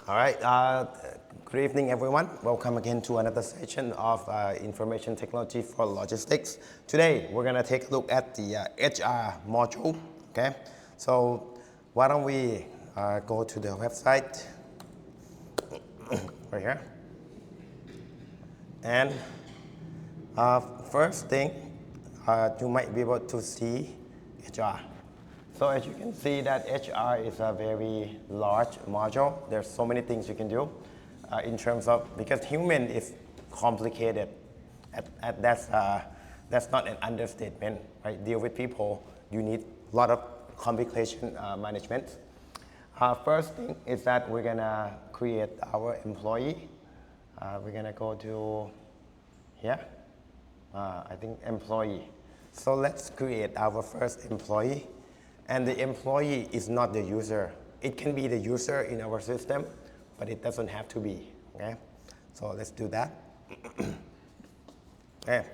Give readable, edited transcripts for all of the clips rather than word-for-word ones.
All right. Good evening, everyone. Welcome again to another session of Information Technology for Logistics. Today, we're going to take a look at the HR module. Okay. So, why don't we go to the website right here. And first thing, you might be able to see HR. So as you can see that HR is a very large module. There's so many things you can do in terms of, because human is complicated. That's not an understatement, right? Deal with people, you need a lot of complication management. First thing is that we're gonna create our employee. We're gonna go to here, I think employee. So let's create our first employee. And the employee is not the user. It can be the user in our system, but it doesn't have to be, okay? So let's do that. Okay.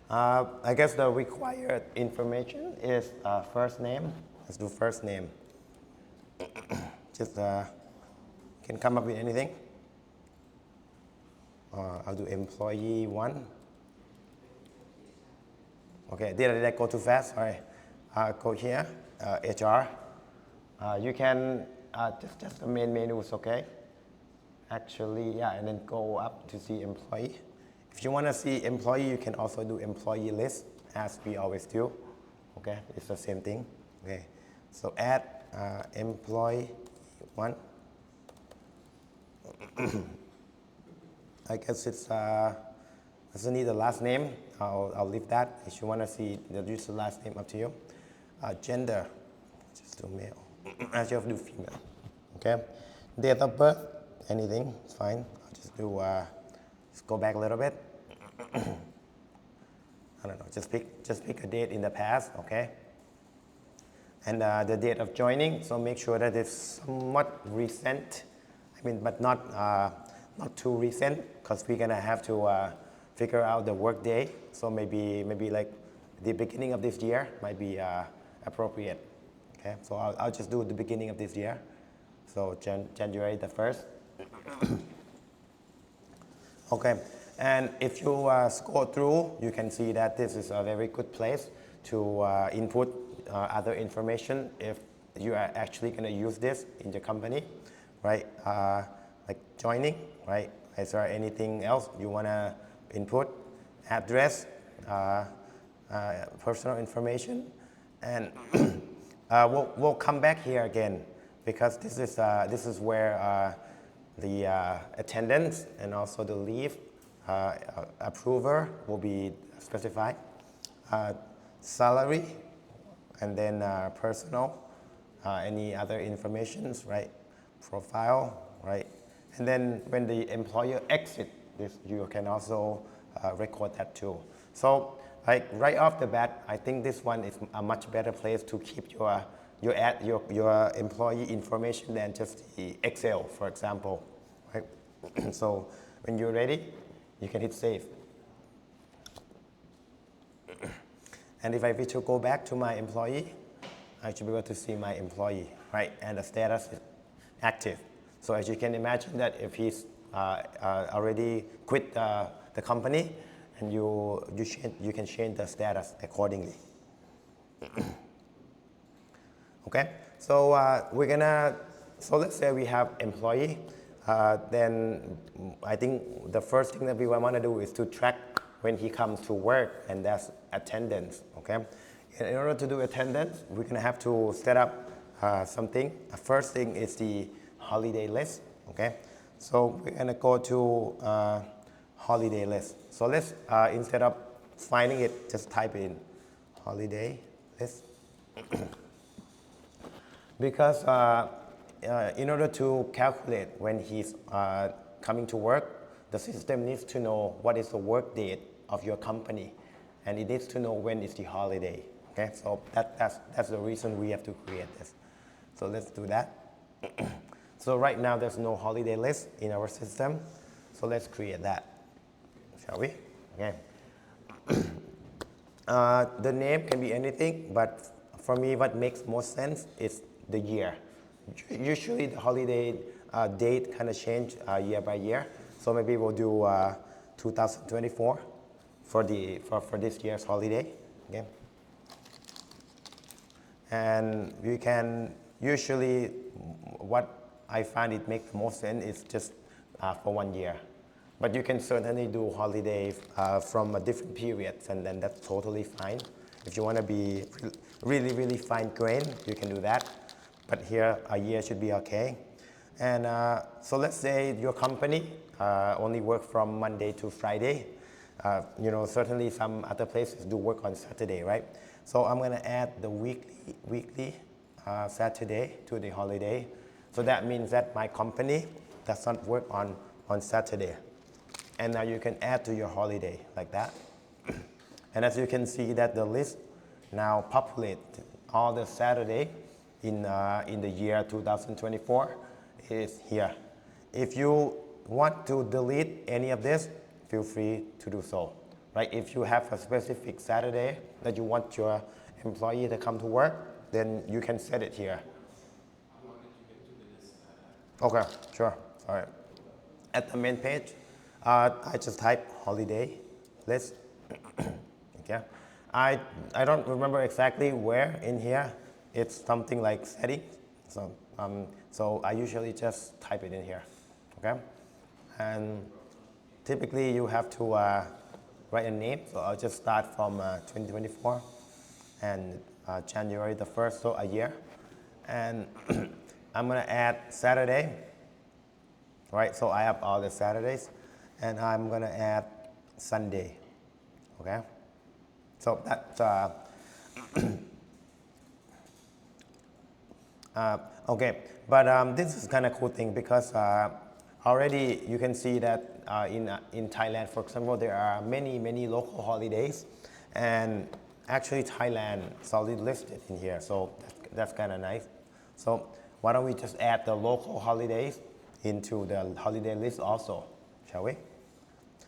I guess the required information is first name. Let's do first name. Just can come up with anything. I'll do employee 1. Okay, did I go too fast? Sorry. Go here. HR. You can just the main menu is okay. Actually, yeah, and then go up to see employee. If you want to see employee, you can also do employee list, as we always do. Okay, it's the same thing. Okay, so add employee 1. I guess it's doesn't need the last name. I'll leave that. If you want to see use the last name, up to you. Gender, just do male. I just do female. Okay. Date of birth, anything, it's fine. I'll just do. Just go back a little bit. I don't know. Just pick a date in the past. Okay. And the date of joining. So make sure that it's somewhat recent. I mean, but not too recent, because we're gonna have to figure out the work day. So maybe like the beginning of this year might be appropriate. Okay, so I'll just do the beginning of this year. So January the 1st. Okay, and if you scroll through, you can see that this is a very good place to input other information if you are actually going to use this in your company, right? Like joining, right? Is there anything else you want to input? Address, personal information, and we'll come back here again, because this is where the attendance and also the leave approver will be specified. Salary, and then personal, any other informations, right? Profile, right? And then when the employer exit this, you can also record that too. So like right off the bat, I think this one is a much better place to keep your employee information than just the Excel, for example, right? So when you're ready, you can hit save. And if I wish to go back to my employee, I should be able to see my employee, right? And the status is active. So as you can imagine that if he's already quit the company, and you can change the status accordingly. Okay, so so let's say we have employee, then I think the first thing that we want to do is to track when he comes to work, and that's attendance. Okay, in order to do attendance, we're gonna have to set up something. The first thing is the holiday list. Okay, so we're gonna go to holiday list. So let's, instead of finding it, just type in holiday list. Because in order to calculate when he's coming to work, the system needs to know what is the work date of your company, and it needs to know when is the holiday. Okay, so that's the reason we have to create this. So let's do that. So right now there's no holiday list in our system, so let's create that. Shall we? Okay. The name can be anything, but for me, what makes most sense is the year. Usually, the holiday date kind of change year by year. So maybe we'll do 2024 for this year's holiday. Okay. And you can usually, what I find it makes the most sense is just for 1 year. But you can certainly do holidays from a different periods, and then that's totally fine. If you want to be really, really fine grained, you can do that. But here, a year should be okay. And so let's say your company only work from Monday to Friday. Certainly some other places do work on Saturday, right? So I'm going to add the weekly Saturday to the holiday. So that means that my company does not work on Saturday. And now you can add to your holiday like that. And as you can see that the list now populate all the Saturday in the year 2024 is here. If you want to delete any of this, feel free to do so. Right? If you have a specific Saturday that you want your employee to come to work, then you can set it here. How long did you get to the list? Okay, sure. All right. At the main page, I just type holiday list. Okay. I don't remember exactly where in here. It's something like settings. So I usually just type it in here. Okay. And typically you have to write a name. So I'll just start from 2024 and January the 1st, so a year. And I'm going to add Saturday. Right, so I have all the Saturdays, and I'm going to add Sunday. Okay. So that's okay. But this is kind of cool thing because already you can see that in Thailand, for example, there are many local holidays, and actually Thailand is already listed in here. So that's kind of nice. So why don't we just add the local holidays into the holiday list also, shall we?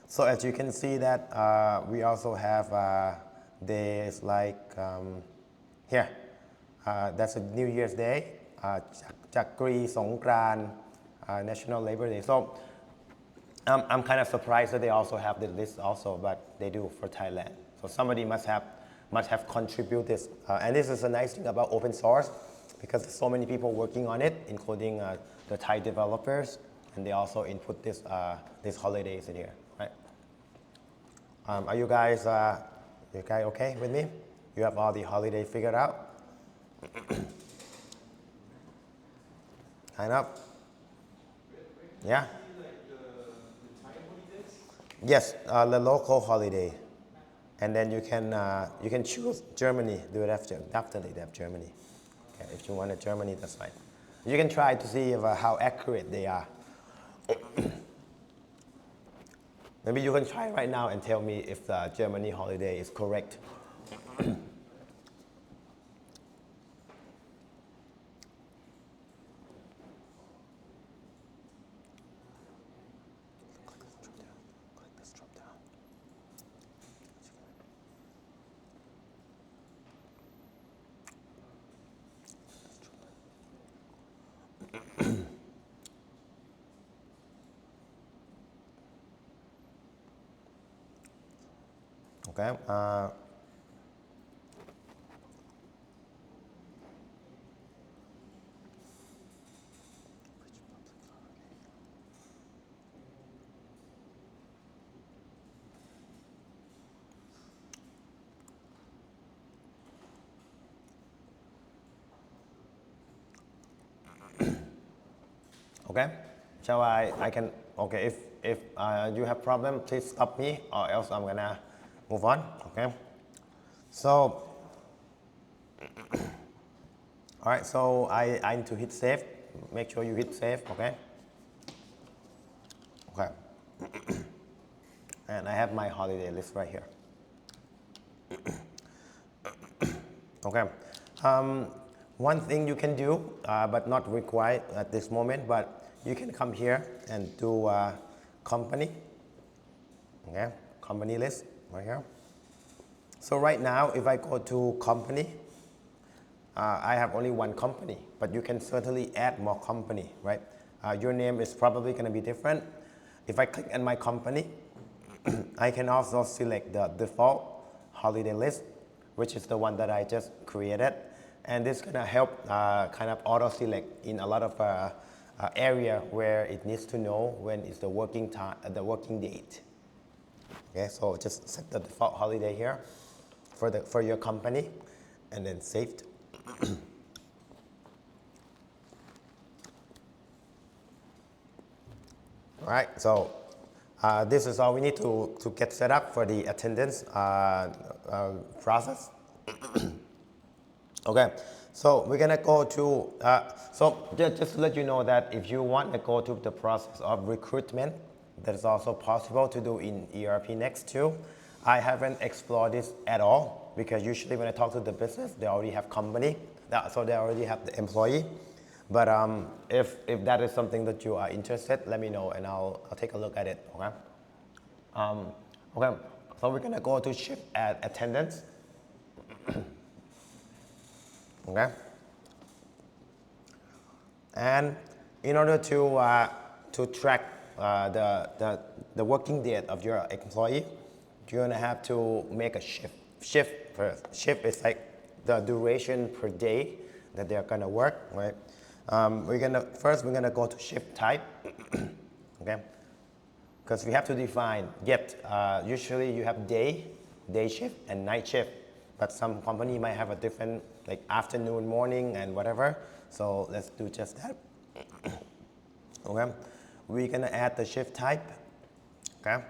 So as you can see that we also have days like here. That's a New Year's Day, Chakri, Songkran, National Labor Day. So I'm kind of surprised that they also have the list also, but they do for Thailand. So somebody must have contributed this. And this is a nice thing about open source because there's so many people working on it, including the Thai developers, and they also input these holidays in here, right? Are you guys okay with me? You have all the holiday figured out? Kind of? Yeah? Like the Thai holidays? Yes, the local holiday. And then you can choose Germany, do it after. Definitely they have Germany. Okay, if you want a Germany, that's fine. You can try to see how accurate they are. Maybe you can try right now and tell me if the Germany holiday is correct. Okay. Okay. Shall I can, okay, if you have problem, please stop me or else I'm gonna move on, okay? So, all right, so I need to hit save. Make sure you hit save, okay? Okay. And I have my holiday list right here. Okay. One thing you can do, but not required at this moment, but you can come here and do company. Okay, company list right here. So right now, if I go to company, I have only one company, but you can certainly add more company, right? your name is probably going to be different. If I click on my company, I can also select the default holiday list, which is the one that I just created. And this is going to help kind of auto-select in a lot of area where it needs to know when is the working time, the working date. Okay, so just set the default holiday here for your company, and then saved. All right, so this is all we need to get set up for the attendance process. Okay, so we're gonna go to, so just to let you know that if you want to go to the process of recruitment, that is also possible to do in ERP Next too. I haven't explored this at all because usually when I talk to the business, they already have company, so they already have the employee. But if that is something that you are interested, let me know and I'll take a look at it, okay? Okay, so we're gonna go to shift at attendance. Okay? And in order to track the working date of your employee, you're gonna have to make a shift first. Shift is like the duration per day that they're gonna work, right? We're gonna go to shift type, okay? Because we have to define, usually you have day shift and night shift, but some company might have a different, like afternoon, morning, and whatever. So let's do just that. Okay, we're gonna add the shift type, okay?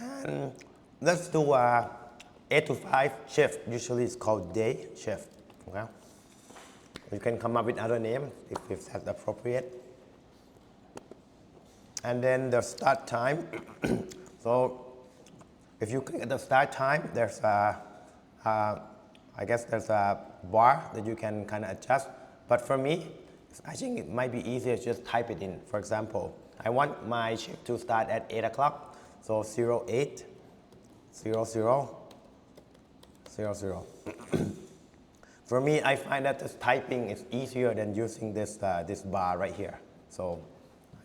And let's do 8 to 5 shift, usually it's called day shift, okay? You can come up with other name if that's appropriate. And then the start time. So if you click at the start time, there's I guess there's a bar that you can kind of adjust. But for me, I think it might be easier to just type it in. For example, I want my shift to start at 8 o'clock. So 08, 00, 00. For me, I find that just typing is easier than using this bar right here. So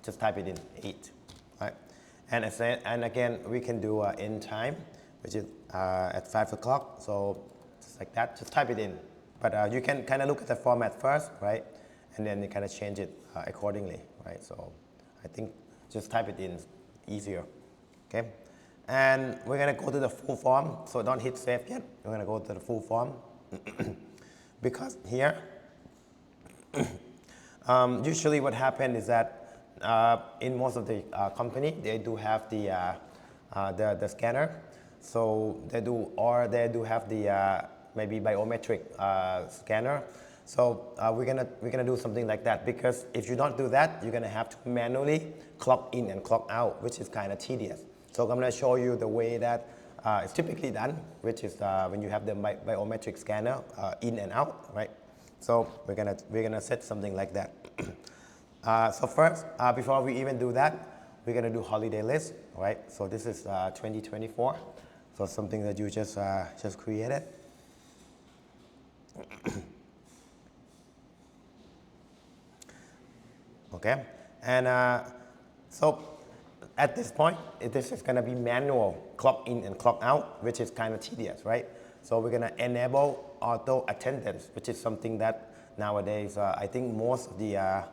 just type it in 8, right? And again, we can do end time, which is at 5 o'clock. So just like that, just type it in. But you can kind of look at the format first, right? And then you kind of change it accordingly, right? So I think just type it in, easier, okay? And we're gonna go to the full form, so don't hit save yet. We're gonna go to the full form. Because here, usually what happens is that in most of the company, they do have the scanner. So they do have the maybe biometric scanner. So we're gonna do something like that, because if you don't do that, you're gonna have to manually clock in and clock out, which is kind of tedious. So I'm gonna show you the way that it's typically done, which is when you have the biometric scanner in and out, right? So we're gonna set something like that. So first, before we even do that, we're gonna do holiday list, right? So this is 2024. So something that you just created. Okay, and so at this point, this is going to be manual clock in and clock out, which is kind of tedious, right? So we're going to enable auto attendance, which is something that nowadays I think most of the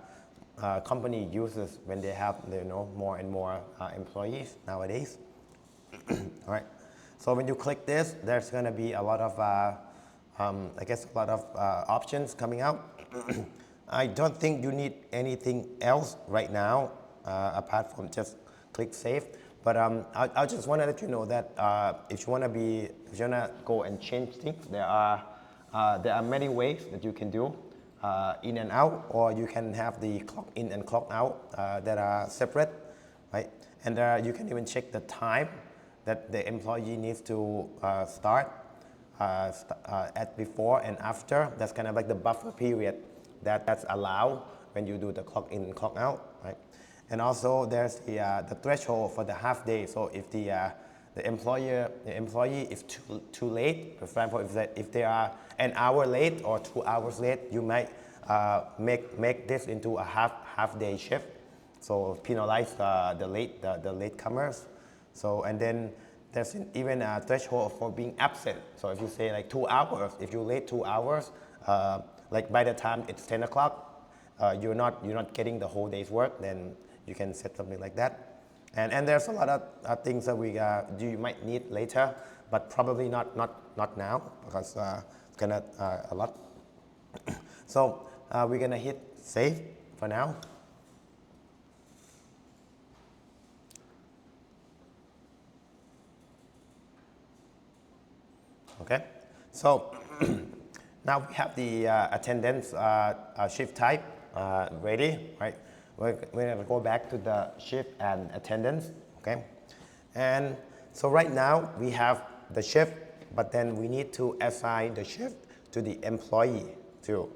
company uses when they have more and more employees nowadays. All right. So when you click this, there's going to be a lot of I guess a lot of options coming out. I don't think you need anything else right now apart from just click save. But I just want to let you know that if you want to go and change things, there are many ways that you can do in and out, or you can have the clock in and clock out that are separate, right? And you can even check the time that the employee needs to start at before and after. That's kind of like the buffer period that's allowed when you do the clock in and clock out, right? And also there's the threshold for the half day. So if the employee is too late, for example, if they are an hour late or 2 hours late, you might make this into a half day shift. so penalize the latecomers. So and then there's even a threshold for being absent. So if you say like 2 hours, if you're late 2 hours, like by the time it's 10 o'clock, you're not getting the whole day's work, then you can set something like that. And there's a lot of things that you might need later, but probably not now because it's gonna a lot. So we're gonna hit save for now. Okay, so now we have the attendance shift type ready, right? We're going to go back to the shift and attendance, okay? And so right now we have the shift, but then we need to assign the shift to the employers too,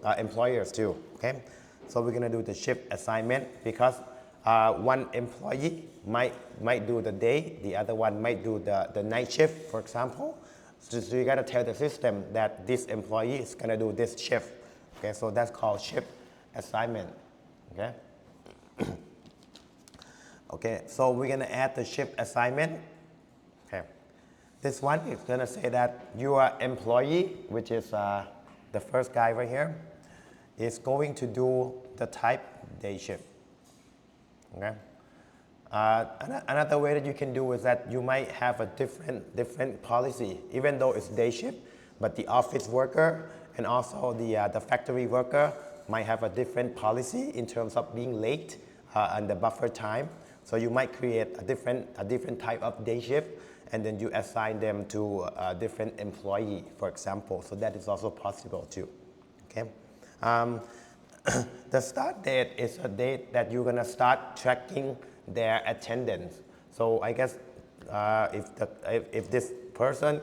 okay? So we're going to do the shift assignment because one employee might do the day, the other one might do the night shift, for example. So you got to tell the system that this employee is going to do this shift. Okay, so that's called shift assignment. Okay. Okay, so we're going to add the shift assignment. Okay. This one is going to say that your employee, which is the first guy right here, is going to do the type day shift. Okay. Another way that you can do is that you might have a different policy, even though it's day shift, but the office worker and also the factory worker might have a different policy in terms of being late and the buffer time. So you might create a different type of day shift, and then you assign them to a different employee, for example. So that is also possible too. Okay. The start date is a date that you're gonna start tracking their attendance. So I guess if this person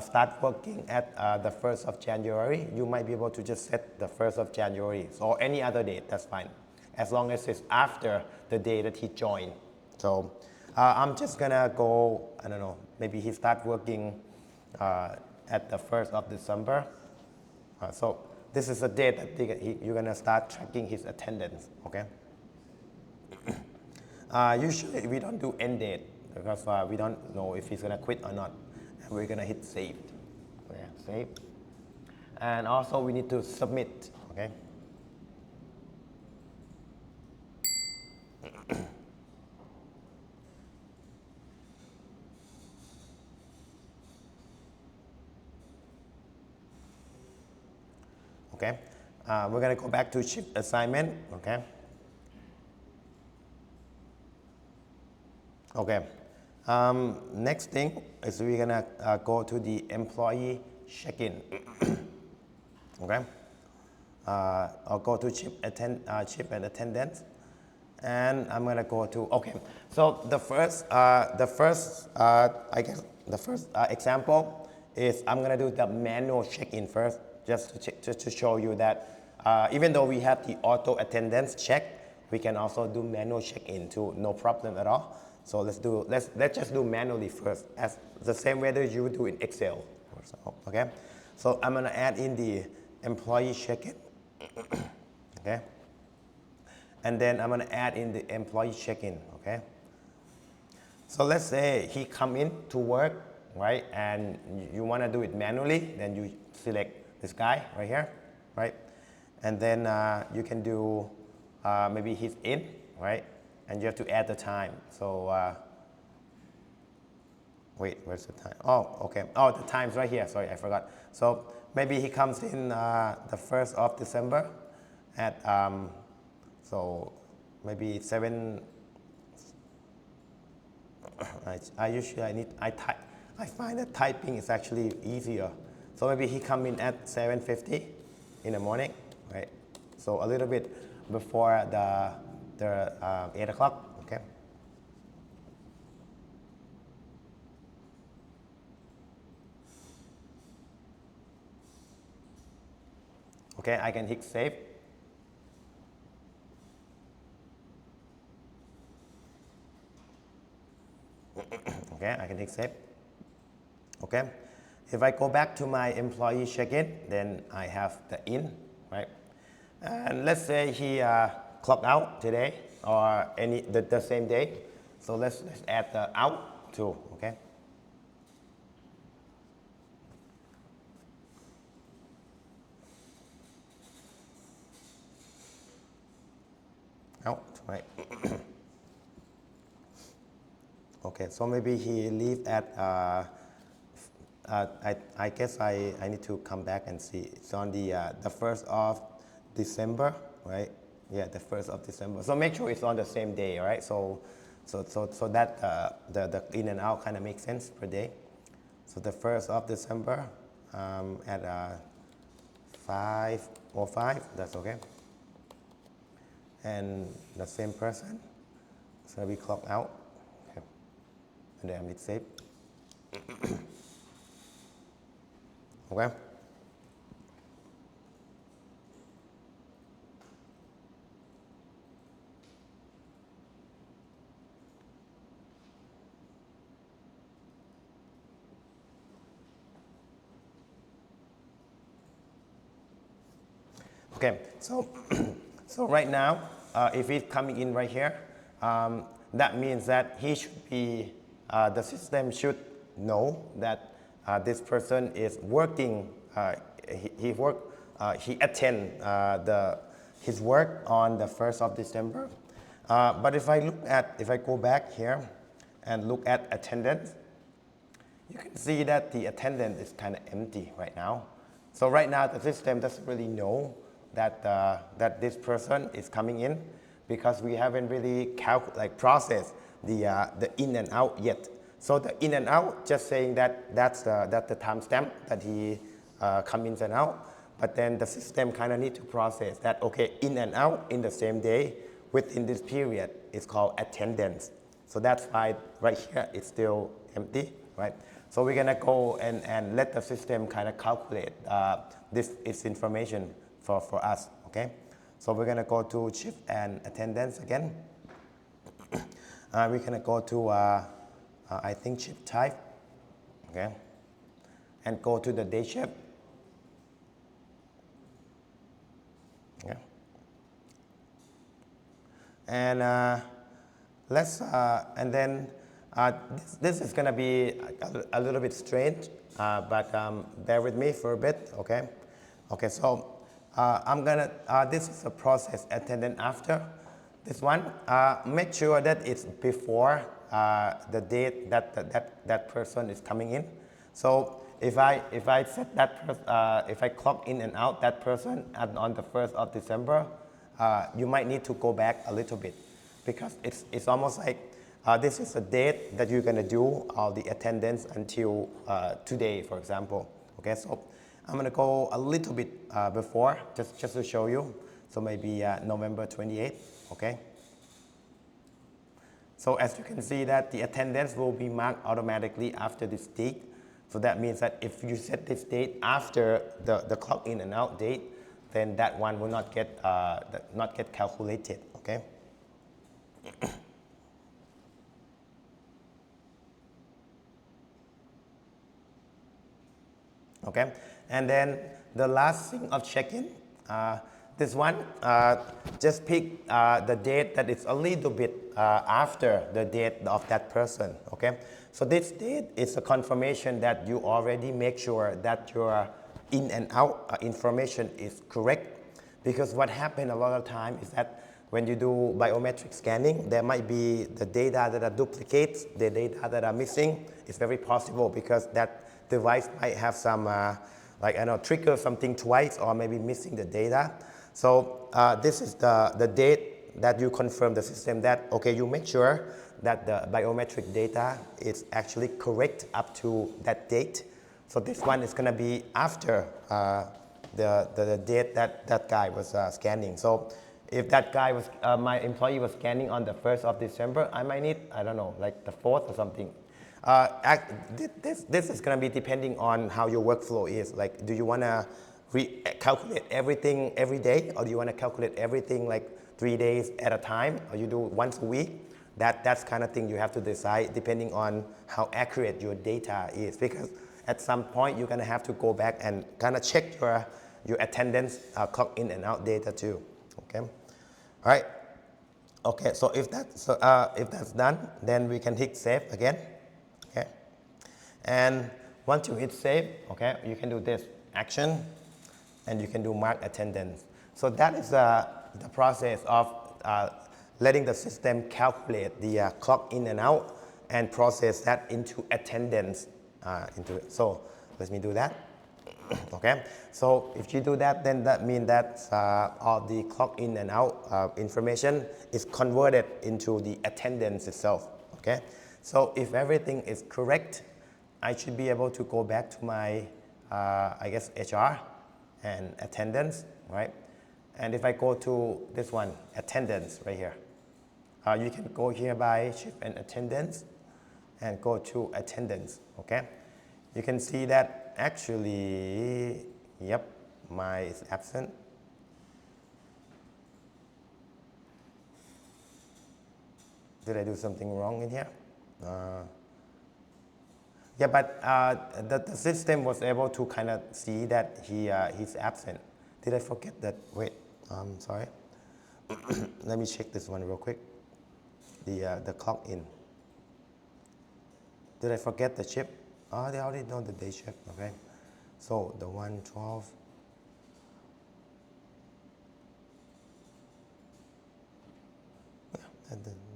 start working at the 1st of January, you might be able to just set the 1st of January or any other date, that's fine, as long as it's after the day that he joined. So I'm just gonna go, I don't know, maybe he start working at the 1st of December. So this is a date that you're gonna start tracking his attendance, okay? Usually we don't do end date because we don't know if he's gonna quit or not. And we're gonna hit save. Okay, save. And also we need to submit, okay? Okay, we're gonna go back to shift assignment, okay? Okay, next thing is we're gonna go to the employee check-in. Okay, I'll go to shift and attendance, and I'm gonna go to, okay, so the first example is I'm gonna do the manual check-in first, just to show you that even though we have the auto attendance check, we can also do manual check-in too, no problem at all. So let's just do manually first, as the same way that you would do in Excel. Okay, so I'm gonna add in the employee check-in. Okay, and then I'm gonna add in the employee check-in. Okay, so let's say he come in to work, right, and you wanna do it manually, then you select this guy right here, right, and then you can do maybe he's in, right. And you have to add the time. So, wait, where's the time? Oh, okay. Oh, the time's right here. Sorry, I forgot. So maybe he comes in the 1st of December at, so maybe 7. I find that typing is actually easier. So maybe he come in at 7:50 in the morning, right? So a little bit before the 8 o'clock, okay? Okay, I can hit save. Okay, I can hit save. Okay, if I go back to my employee check-in, then I have the in, right? And let's say he clock out today, or the same day. So let's add the out too, okay? Out, right? Okay, so maybe he leave at, I guess I need to come back and see. It's on the 1st of December, right? Yeah, the 1st of December. So make sure it's on the same day, all right? So that the in and out kind of makes sense per day. So the 1st of December at 5:05, that's okay. And the same person, so we clock out. Okay. And then it's saved. Okay. Okay, so so right now, if he's coming in right here, that means that he should be, the system should know that this person is working. He attend his work on the 1st of December. But if I go back here and look at attendance, you can see that the attendance is kind of empty right now. So right now the system doesn't really know that that this person is coming in because we haven't really processed the in and out yet. So the in and out, just saying that that's the timestamp that he come in and out. But then the system kind of need to process that, okay, in and out in the same day within this period is called attendance. So that's why right here it's still empty, right? So we're gonna go and let the system kind of calculate this information for us, okay? So we're gonna go to shift and attendance again. We're gonna go to, I think, shift type, okay? And go to the day shift. Okay. And and then this is gonna be a little bit strange, but bear with me for a bit, okay? Okay, so I'm gonna, this is a process attendant after. This one, make sure that it's before the date that person is coming in. So if I set that, if I clock in and out that person on the 1st of December, you might need to go back a little bit because it's almost like this is a date that you're gonna do all the attendance until today, for example. Okay, so I'm gonna go a little bit before, just to show you. So maybe November 28th, okay? So as you can see that the attendance will be marked automatically after this date. So that means that if you set this date after the clock in and out date, then that one will not get calculated, okay? Okay, and then the last thing of check-in, this one, just pick the date that is a little bit after the date of that person, okay? So this date is a confirmation that you already make sure that your in and out information is correct. Because what happens a lot of time is that when you do biometric scanning, there might be the data that are duplicates, the data that are missing. It's very possible because that device might have some, like, I don't know, trigger something twice or maybe missing the data. So this is the date that you confirm the system that, okay, you make sure that the biometric data is actually correct up to that date. So this one is gonna be after the date that guy was scanning. So if that guy was, my employee was scanning on the 1st of December, I might need, I don't know, like the 4th or something. This is going to be depending on how your workflow is. Like, do you want to calculate everything every day, or do you want to calculate everything like 3 days at a time, or you do once a week? That's kind of thing you have to decide depending on how accurate your data is. Because at some point you're going to have to go back and kind of check your attendance, clock in and out data too. Okay, all right. Okay, so if that's done, then we can hit save again. Okay, and once you hit save, okay, you can do this action, and you can do mark attendance. So that is the process of letting the system calculate the clock in and out and process that into attendance into it. So let me do that. Okay, so if you do that, then that means that all the clock in and out information is converted into the attendance itself. Okay, so if everything is correct, I should be able to go back to my, I guess, HR and attendance, right? And if I go to this one, attendance right here, you can go here by shift and attendance and go to attendance, okay? You can see that actually, yep, my is absent. Did I do something wrong in here? Yeah, but the system was able to kind of see that he's absent. Did I forget that? Wait, sorry. Let me check this one real quick. The clock in. Did I forget the chip? Oh, they already know the day shift, okay. So the 112. Yeah,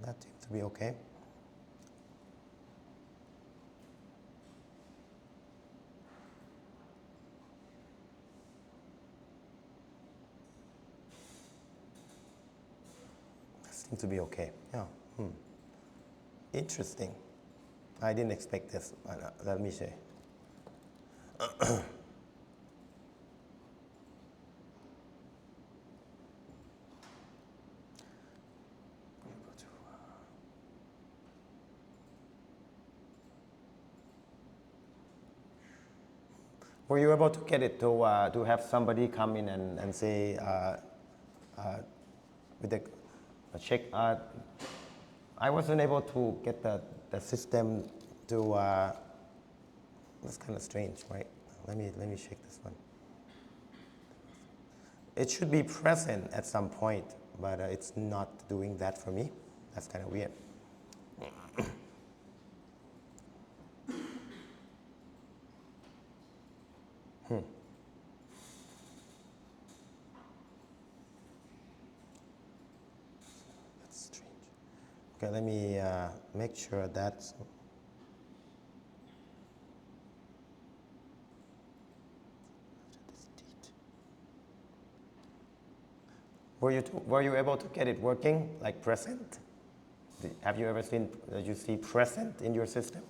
that seems to be okay. Seems to be okay. Yeah. Interesting. I didn't expect this. Let me say. Were you able to get it to have somebody come in and say with a check? I wasn't able to get the system to. That's kind of strange, right? Let me check this one. It should be present at some point, but it's not doing that for me. That's kind of weird. That's strange. Okay, let me make sure that's. Were you able to get it working, like present? Have you ever seen, you see present in your system?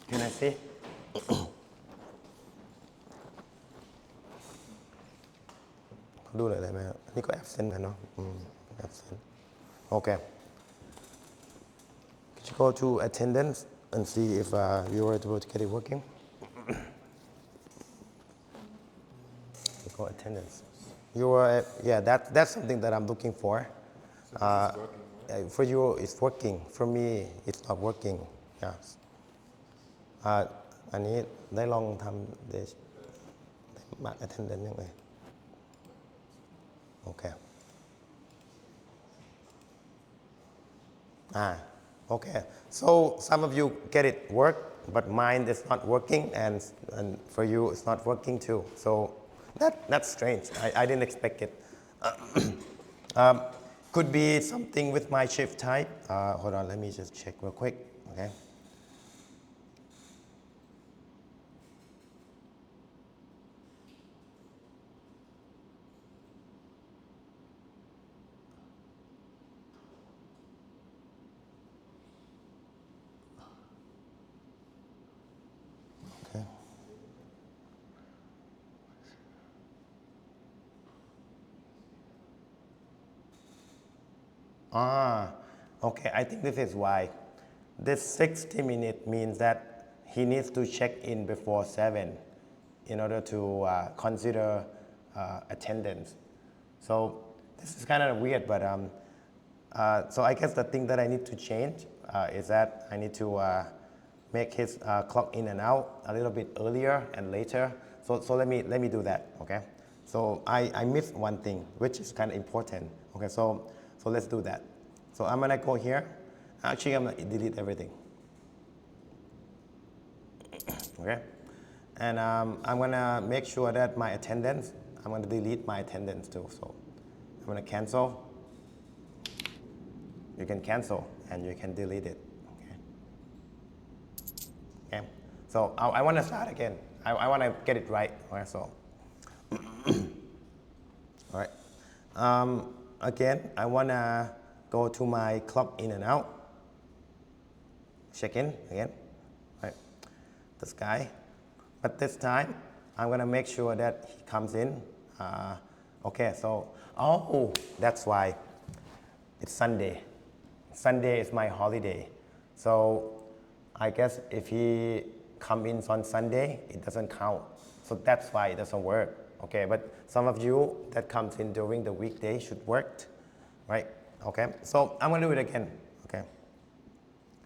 Can I see? ดูเลยได้ไหมครับนี่ก็ absent กันเนาะabsent okay could you go to attendance and see if you were able to get it working go attendance you were yeah that's something that I'm looking for for you it's working for me it's not working yes อันนี้ได้ลองทำได้มา attendance ยังไงOkay. Okay. So some of you get it work, but mine is not working, and for you it's not working too. So that's strange. I didn't expect it. Could be something with my shift type. Hold on, let me just check real quick. Okay. Okay, I think this is why. This 60 minutes means that he needs to check in before 7 in order to consider attendance. So this is kind of weird, but so I guess the thing that I need to change is that I need to make his clock in and out a little bit earlier and later. So let me do that, okay? So I missed one thing, which is kind of important. Okay, so let's do that. So I'm gonna go here. Actually, I'm gonna delete everything. Okay, and I'm gonna make sure that my attendance, I'm gonna delete my attendance too. So I'm gonna cancel. You can cancel and you can delete it. Okay. Okay. So I want to start again. I want to get it right. Okay, so all right. Again, I want to go to my clock in and out. Check in again. Right. This guy. But this time, I'm going to make sure that he comes in. Okay, so, oh, that's why it's Sunday. Sunday is my holiday. So I guess if he comes in on Sunday, it doesn't count. So that's why it doesn't work. Okay, but some of you that comes in during the weekday should work, right? Okay, so I'm gonna do it again. Okay,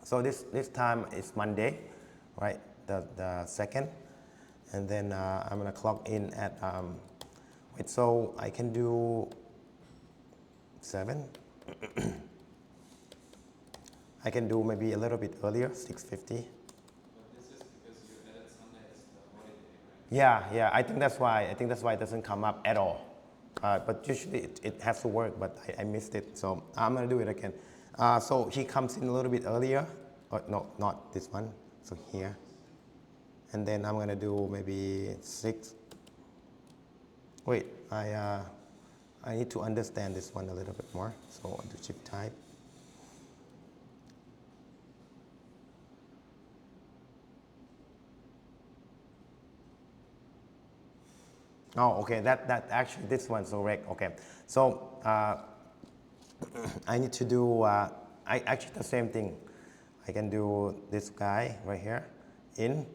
so this time is Monday, right? The second, and then I'm gonna clock in at wait. So I can do 7. I can do maybe a little bit earlier, 6:50. But this is because you added Sunday as the holiday, right? Yeah, I think that's why. I think that's why it doesn't come up at all. But usually it has to work, but I missed it. So I'm gonna do it again. So he comes in a little bit earlier. Oh, no, not this one. So here. And then I'm gonna do maybe 6. Wait, I need to understand this one a little bit more. So I'll do shift type. Oh, okay, that actually, this one's correct. Okay, so I need to do, I actually the same thing. I can do this guy right here, in,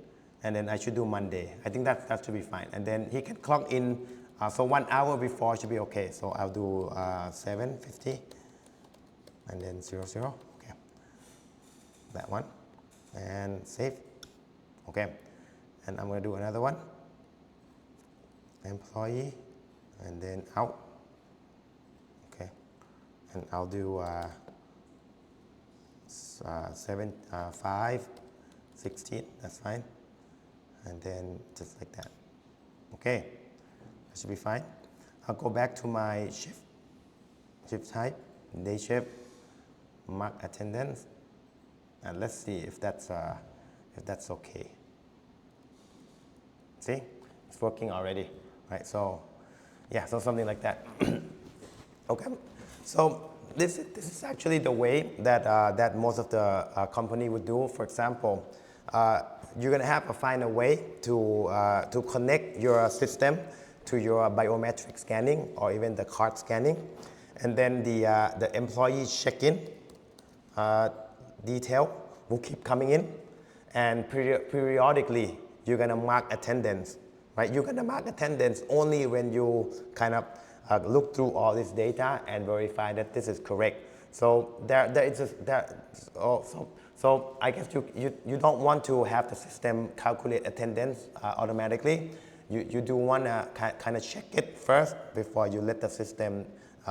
and then I should do Monday. I think that should be fine. And then he can clock in, so 1 hour before should be okay. So I'll do 7:50, and then 00, okay. That one, and save, okay. And I'm gonna do another one. Employee, and then out. Okay, and I'll do 5:16. That's fine, and then just like that. Okay, that should be fine. I'll go back to my shift type, day shift, mark attendance, and let's see if that's okay. See, it's working already. Right, so yeah, so something like that. Okay, so this is actually the way that most of the company would do. For example, you're gonna have to find a way to connect your system to your biometric scanning or even the card scanning, and then the employee check-in detail will keep coming in, and periodically you're gonna mark attendance. Right? You're going to mark attendance only when you kind of look through all this data and verify that this is correct. So so I guess you don't want to have the system calculate attendance automatically. You do want to kind of check it first before you let the system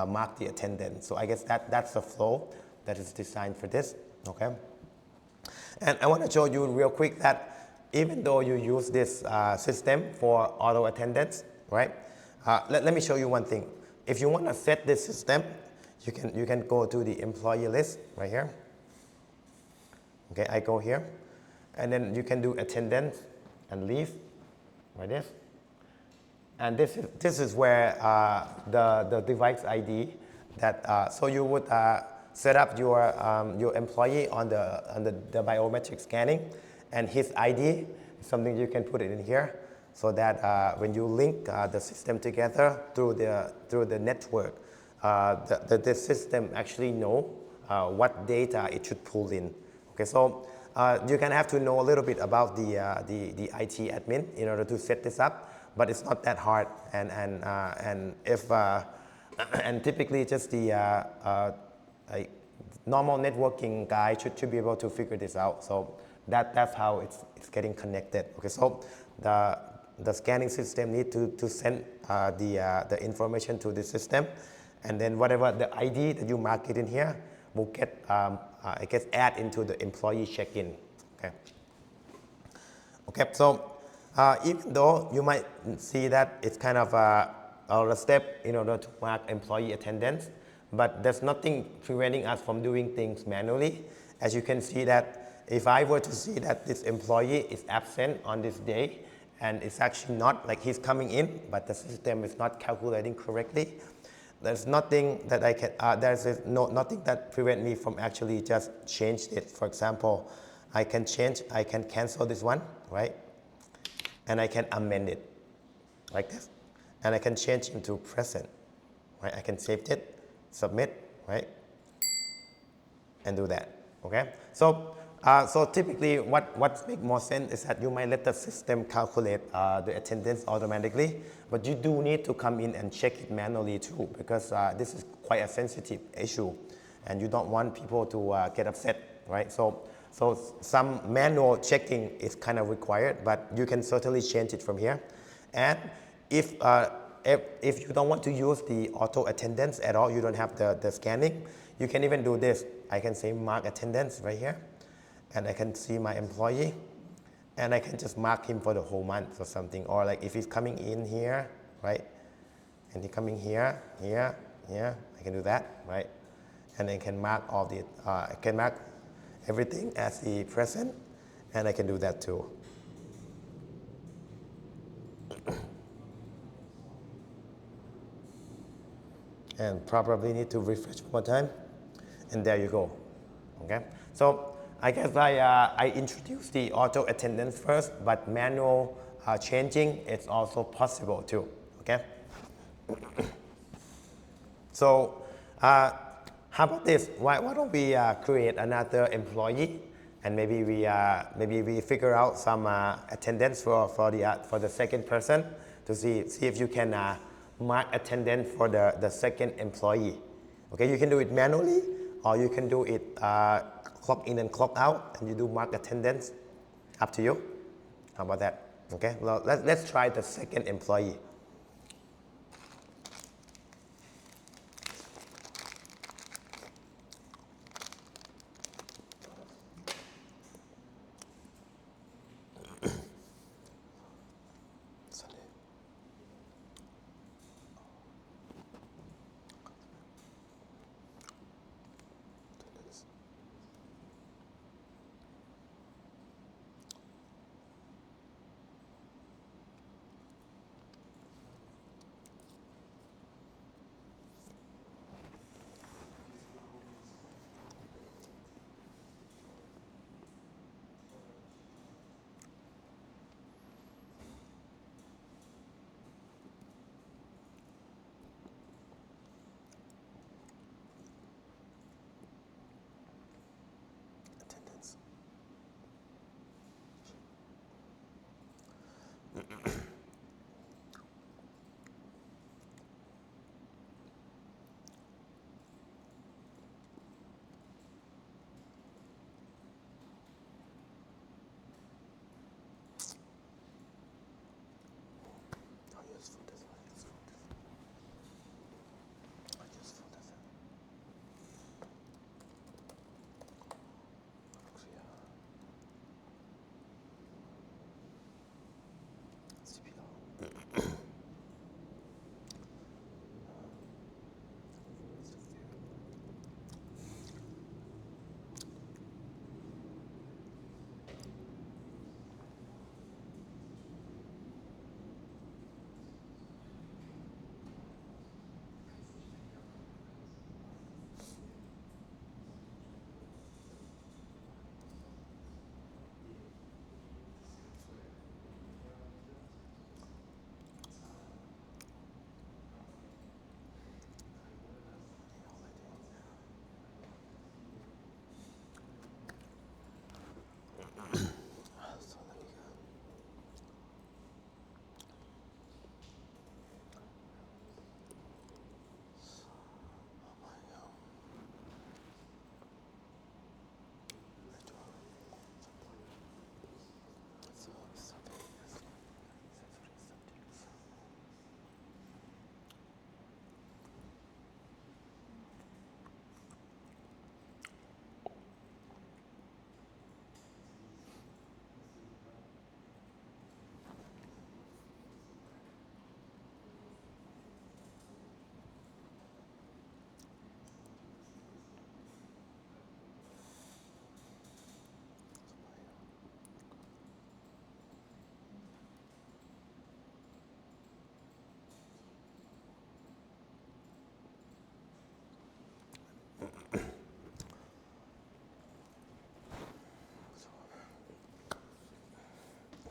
mark the attendance. So I guess that's the flow that is designed for this. Okay. And I want to show you real quick that even though you use this system for auto attendance, right? Let me show you one thing. If you want to set this system, you can go to the employee list right here. Okay, I go here, and then you can do attendance and leave, like this. And this is where the device ID that so you would set up your employee on the biometric scanning. And his ID is something you can put it in here, so that when you link the system together through the network, the system actually know what data it should pull in. Okay, so you're gonna have to know a little bit about the IT admin in order to set this up, but it's not that hard. And if and typically just the normal networking guy should be able to figure this out. So that's how it's getting connected. Okay, so the scanning system need to send the information to the system, and then whatever the ID that you mark it in here will get, I guess, add into the employee check-in. Okay. Okay, so even though you might see that it's kind of a step in order to mark employee attendance, but there's nothing preventing us from doing things manually. As you can see that if I were to see that this employee is absent on this day, and it's actually not like he's coming in, but the system is not calculating correctly, there's nothing that I can, nothing that prevent me from actually just change it. For example, I can cancel this one, right? And I can amend it like this. And I can change into present, right? I can save it, submit, right? And do that, okay? So, so typically what makes more sense is that you might let the system calculate the attendance automatically, but you do need to come in and check it manually too, because this is quite a sensitive issue and you don't want people to get upset, right? So some manual checking is kind of required, but you can certainly change it from here. And if you don't want to use the auto attendance at all, you don't have the scanning, you can even do this. I can say mark attendance right here, and I can see my employee, and I can just mark him for the whole month or something. Or like if he's coming in here, right, and he's coming here, I can do that, right? And I can mark all the, I can mark everything as the present, and I can do that too. And probably need to refresh one more time, and there you go. Okay, so I guess I introduced the auto attendance first, but manual changing is also possible too. Okay, so how about this? Why don't we create another employee, and maybe we figure out some attendance for the second person to see if you can mark attendance for the second employee. Okay, you can do it manually, or you can do it clock in and clock out, and you do mark attendance. Up to you. How about that? Okay, well, let's try the second employee.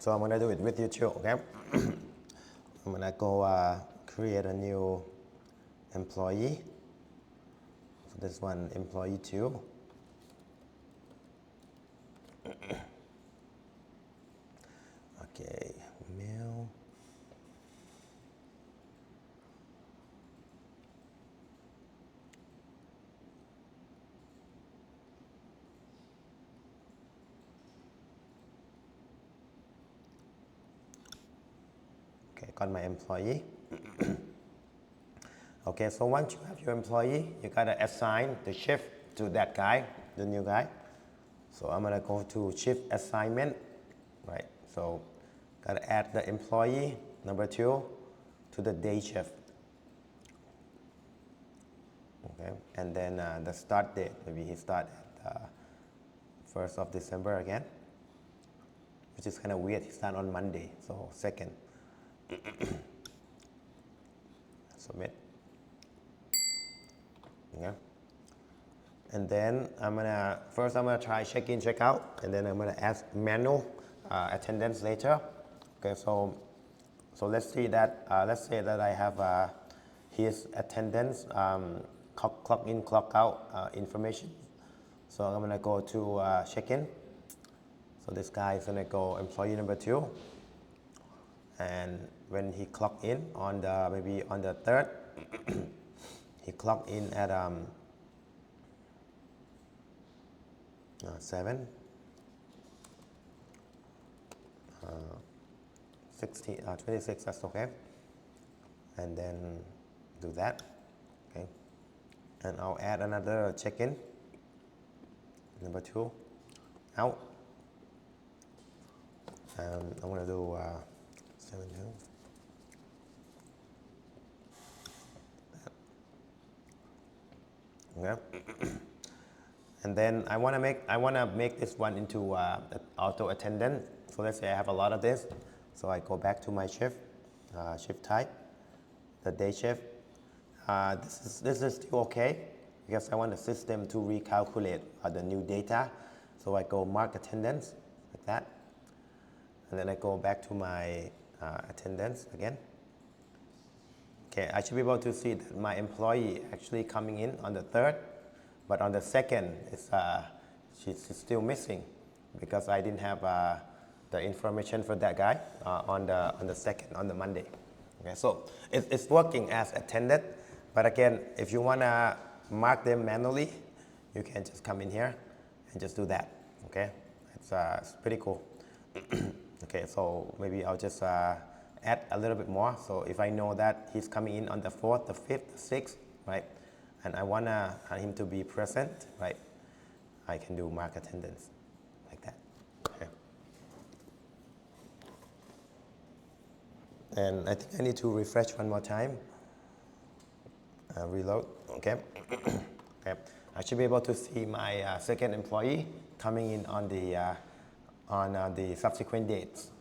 So I'm gonna do it with you too, okay? I'm gonna go create a new employee. So this one, employee 2. Okay, mail. Okay, got my employee. Okay, so once you have your employee, you gotta assign the shift to that guy, the new guy. So I'm gonna go to shift assignment, right? So gotta add the employee number 2 to the day shift. Okay, and then the start date, maybe he start at 1st of December again, which is kind of weird. He start on Monday, so 2nd. Submit. Okay. And then I'm gonna try check in, check out, and then I'm gonna add manual attendance later. Okay, so let's see that let's say that I have his attendance clock in, clock out information. So I'm gonna go to check in. So this guy is gonna go employee number 2, and when he clock in on the maybe on the 3rd, he clocked in at 7, 16, 26, that's okay. And then do that, okay. And I'll add another check-in, number 2, out. And I'm gonna do 7, 2. Okay. And then I want to make this one into auto attendant. So let's say I have a lot of this. So I go back to my shift type, the day shift. This is still okay because I want the system to recalculate the new data. So I go mark attendance like that, and then I go back to my attendance again. Okay, I should be able to see that my employee actually coming in on the 3rd. But on the 2nd, she's still missing because I didn't have the information for that guy on the 2nd, on the Monday. Okay, so it's working as attended, but again, if you wanna mark them manually, you can just come in here and just do that. Okay, it's pretty cool. Okay, so maybe I'll just add a little bit more. So if I know that he's coming in on the 4th, the 5th, the 6th, right? And I want him to be present, right? I can do mark attendance like that. Okay. And I think I need to refresh one more time. Reload, okay. Okay. I should be able to see my second employee coming in on the subsequent dates.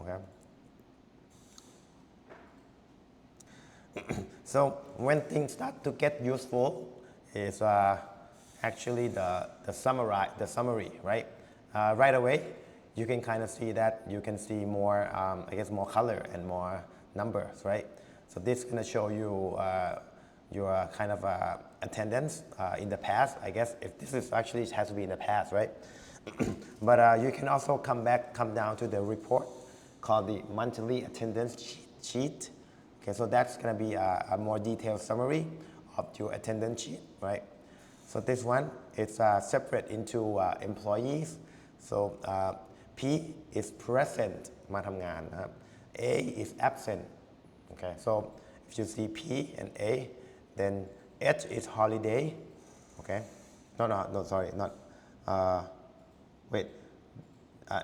Okay. So when things start to get useful is actually the summary, right? Right away, you can kind of see that you can see more, I guess, more color and more numbers, right? So this is going to show you your kind of attendance in the past. I guess if this is actually, it has to be in the past, right? But you can also come down to the report called the monthly attendance sheet. Okay, so that's going to be a more detailed summary of your attendance sheet, right? So this one, it's separate into employees. So P is present, มาทำงานนะครับ A is absent. Okay, so if you see P and A, then H is holiday. Okay, no, sorry, not. Wait,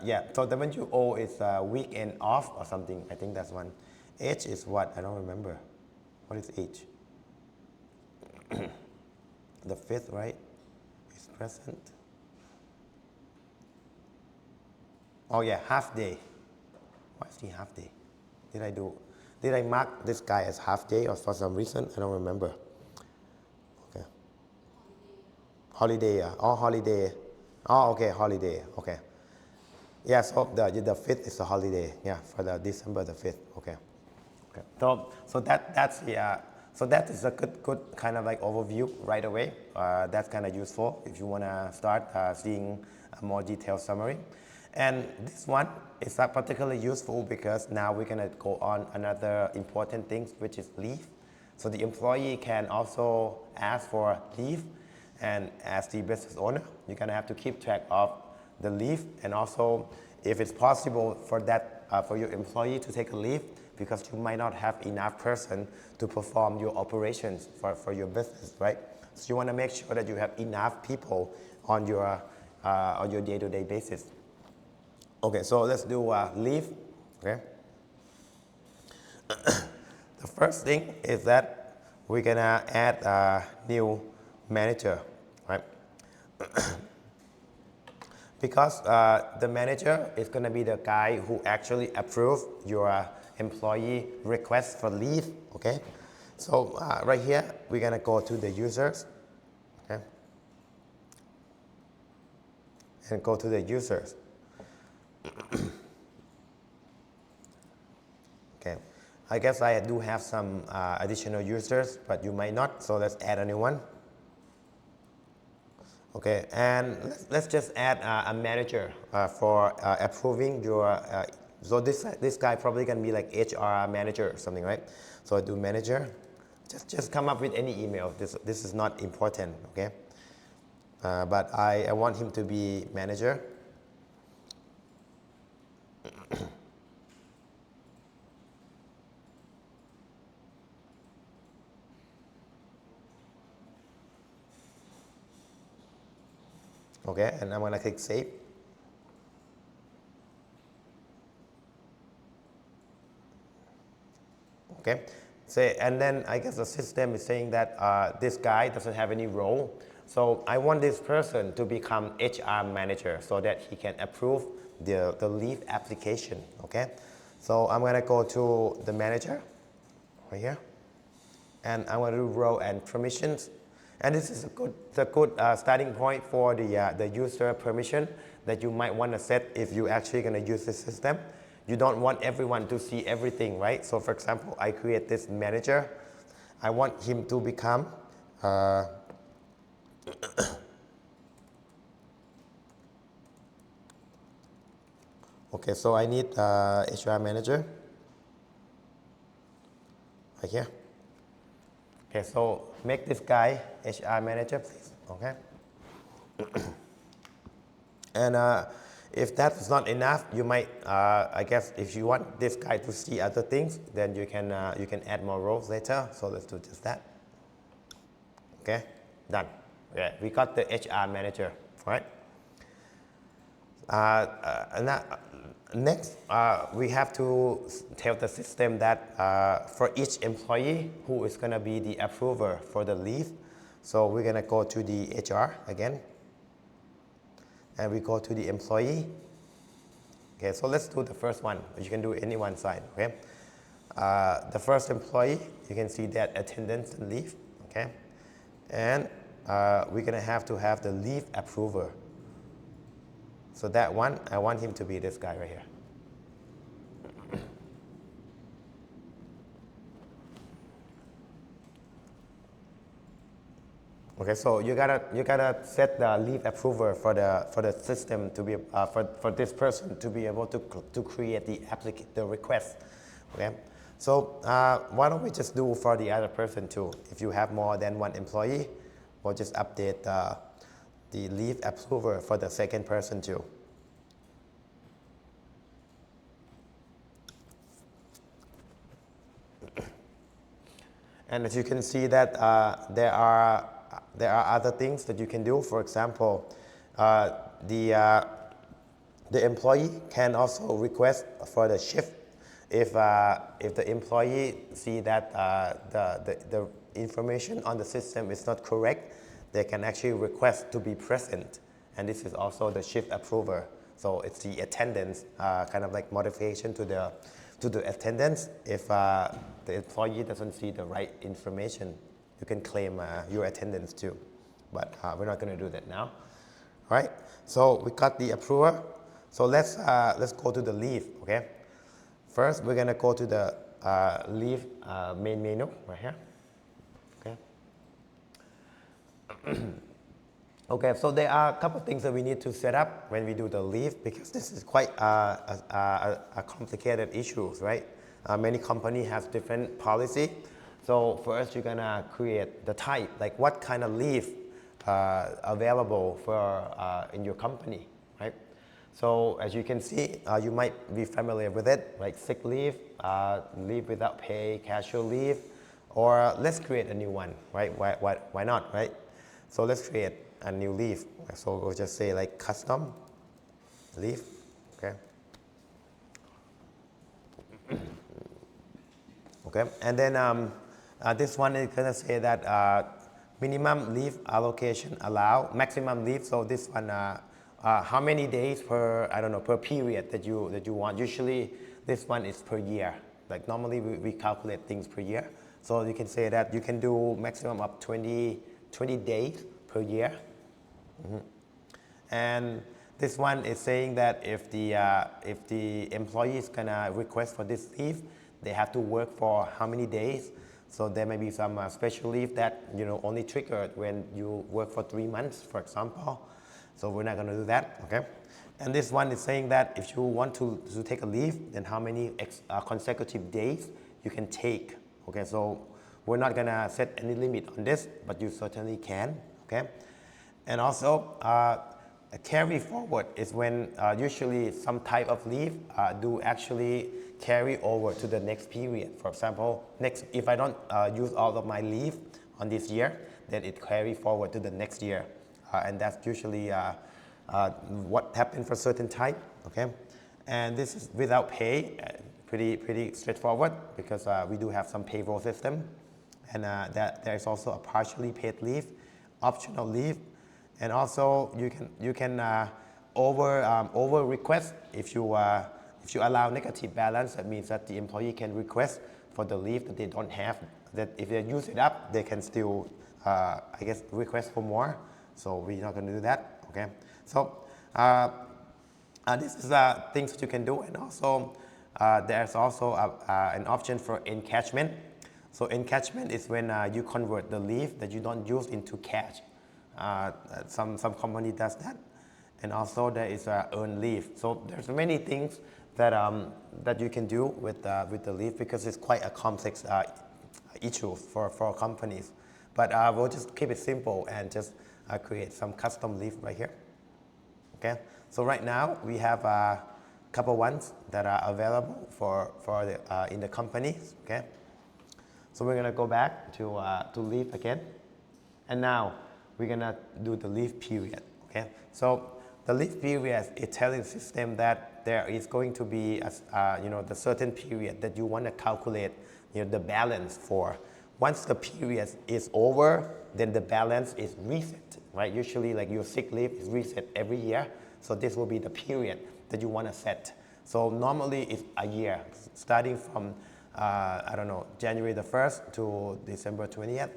yeah. So WO is weekend off or something. I think that's one. H is what? I don't remember. What is H? The 5th, right? Is present. Oh yeah, half day. Why is he half day? Did I mark this guy as half day or for some reason? I don't remember. Okay. Holiday. Oh, holiday. Oh, okay, holiday. Okay. Yeah, so the 5th is a holiday. Yeah, for the December the 5th. Okay. Okay. So that is a good kind of like overview right away. That's kind of useful if you want to start seeing a more detailed summary. And this one is not particularly useful because now we're going to go on another important thing, which is leave. So the employee can also ask for leave, and as the business owner, you're going to have to keep track of the leave, and also if it's possible for that for your employee to take a leave because you might not have enough person to perform your operations for your business, right? So you want to make sure that you have enough people on your day-to-day basis. Okay, so let's do leave. Okay. The first thing is that we're gonna add a new manager, right? Because the manager is gonna be the guy who actually approves your employee request for leave, okay? So right here, we're gonna go to the users, okay? And go to the users. Okay, I guess I do have some additional users, but you might not, so let's add a new one. Okay, and let's just add a manager for approving your, so this guy probably gonna be like HR manager or something, right? So I do manager, just come up with any email, this is not important, okay? But I want him to be manager. Okay, and I'm gonna click save. Okay, and then I guess the system is saying that this guy doesn't have any role. So I want this person to become HR manager so that he can approve the leave application, okay? So I'm gonna go to the manager, right here. And I'm gonna do role and permissions. And this is a good starting point for the user permission that you might want to set if you're actually going to use this system. You don't want everyone to see everything, right? So for example, I create this manager. I want him to become okay, so I need HR manager right here. Okay, so make this guy HR manager, please. Okay. And if that's not enough, you might, I guess, if you want this guy to see other things, then you can add more roles later. So let's do just that. Okay, done. Yeah, we got the HR manager, all right? Next, we have to tell the system that for each employee who is going to be the approver for the leave. So we're going to go to the HR again. And we go to the employee. Okay, so let's do the first one. You can do any one side, okay? The first employee, you can see that attendance and leave, okay? And we're going to have the leave approver. So that one, I want him to be this guy right here. Okay, so you gotta set the leave approver for the system to be for this person to be able to create the request. Okay, so why don't we just do for the other person too? If you have more than one employee, we'll just update the leave approver for the second person too. And as you can see that there are other things that you can do. For example, the employee can also request for the shift. If the employee see that the information on the system is not correct, they can actually request to be present. And this is also the shift approver. So it's the attendance, kind of like modification to the attendance. If the employee doesn't see the right information, you can claim your attendance too. But we're not going to do that now. All right, so we got the approver. So let's go to the leave, okay? First, we're gonna go to the leave main menu right here, okay? Okay, so there are a couple of things that we need to set up when we do the leave because this is quite a complicated issue, right? Many companies have different policy. So first, you're gonna create the type, like what kind of leave available for in your company, right? So as you can see, you might be familiar with it, like sick leave, leave without pay, casual leave, or let's create a new one, right? Why not, right? So let's create a new leave. So we'll just say like custom leave, okay? Okay, and then this one is gonna say that minimum leave allocation allow, maximum leave. So this one, how many days per, I don't know, per period that you want. Usually this one is per year. Like normally we calculate things per year. So you can say that you can do maximum of 20 days per year. And this one is saying that if the employee is gonna request for this leave, they have to work for how many days. So there may be some special leave that only triggered when you work for 3 months, for example. So we're not gonna do that, okay? And this one is saying that if you want to take a leave, then how many consecutive days you can take, okay? So we're not gonna set any limit on this, but you certainly can, okay? And also, a carry forward is when usually some type of leave do actually carry over to the next period. For example, if I don't use all of my leave on this year, then it carry forward to the next year. And that's usually what happened for certain type, okay? And this is without pay, pretty straightforward because we do have some payroll system. And that there is also a partially paid leave, optional leave, and also you can over request if you allow negative balance. That means that the employee can request for the leave that they don't have. That if they use it up, they can still I guess request for more. So we're not going to do that. Okay. So this is things that you can do, and also there's also an option for encashment. So encashment is when you convert the leave that you don't use into cash. Some company does that, and also there is earned leave. So there's many things that that you can do with the leave because it's quite a complex issue for companies. But we'll just keep it simple and just create some custom leave right here. Okay. So right now we have a couple ones that are available for the in the companies. Okay. So we're gonna go back to leave again, and now we're gonna do the leave period, okay? So the leave period is telling the system that there is going to be the certain period that you want to calculate the balance for. Once the period is over, then the balance is reset, right? Usually like your sick leave is reset every year, so this will be the period that you want to set. So normally it's a year, starting from I don't know, January the 1st to December 20th.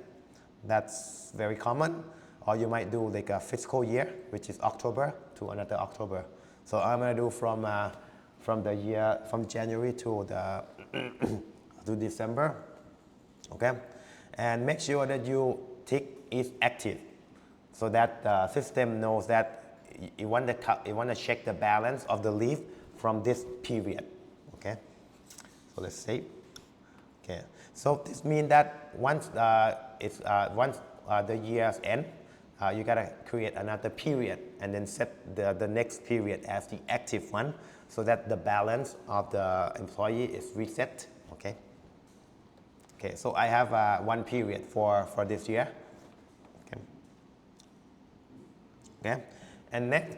That's very common. Or you might do like a fiscal year, which is October to another October. So I'm gonna do from the year from January to the to December, okay? And make sure that you tick is active, so that the system knows that you want to check the balance of the leave from this period, okay? So let's save. Okay. So this means that once the years end, you gotta create another period and then set the next period as the active one, so that the balance of the employee is reset. Okay. Okay. So I have one period for this year. Okay. Okay. And next,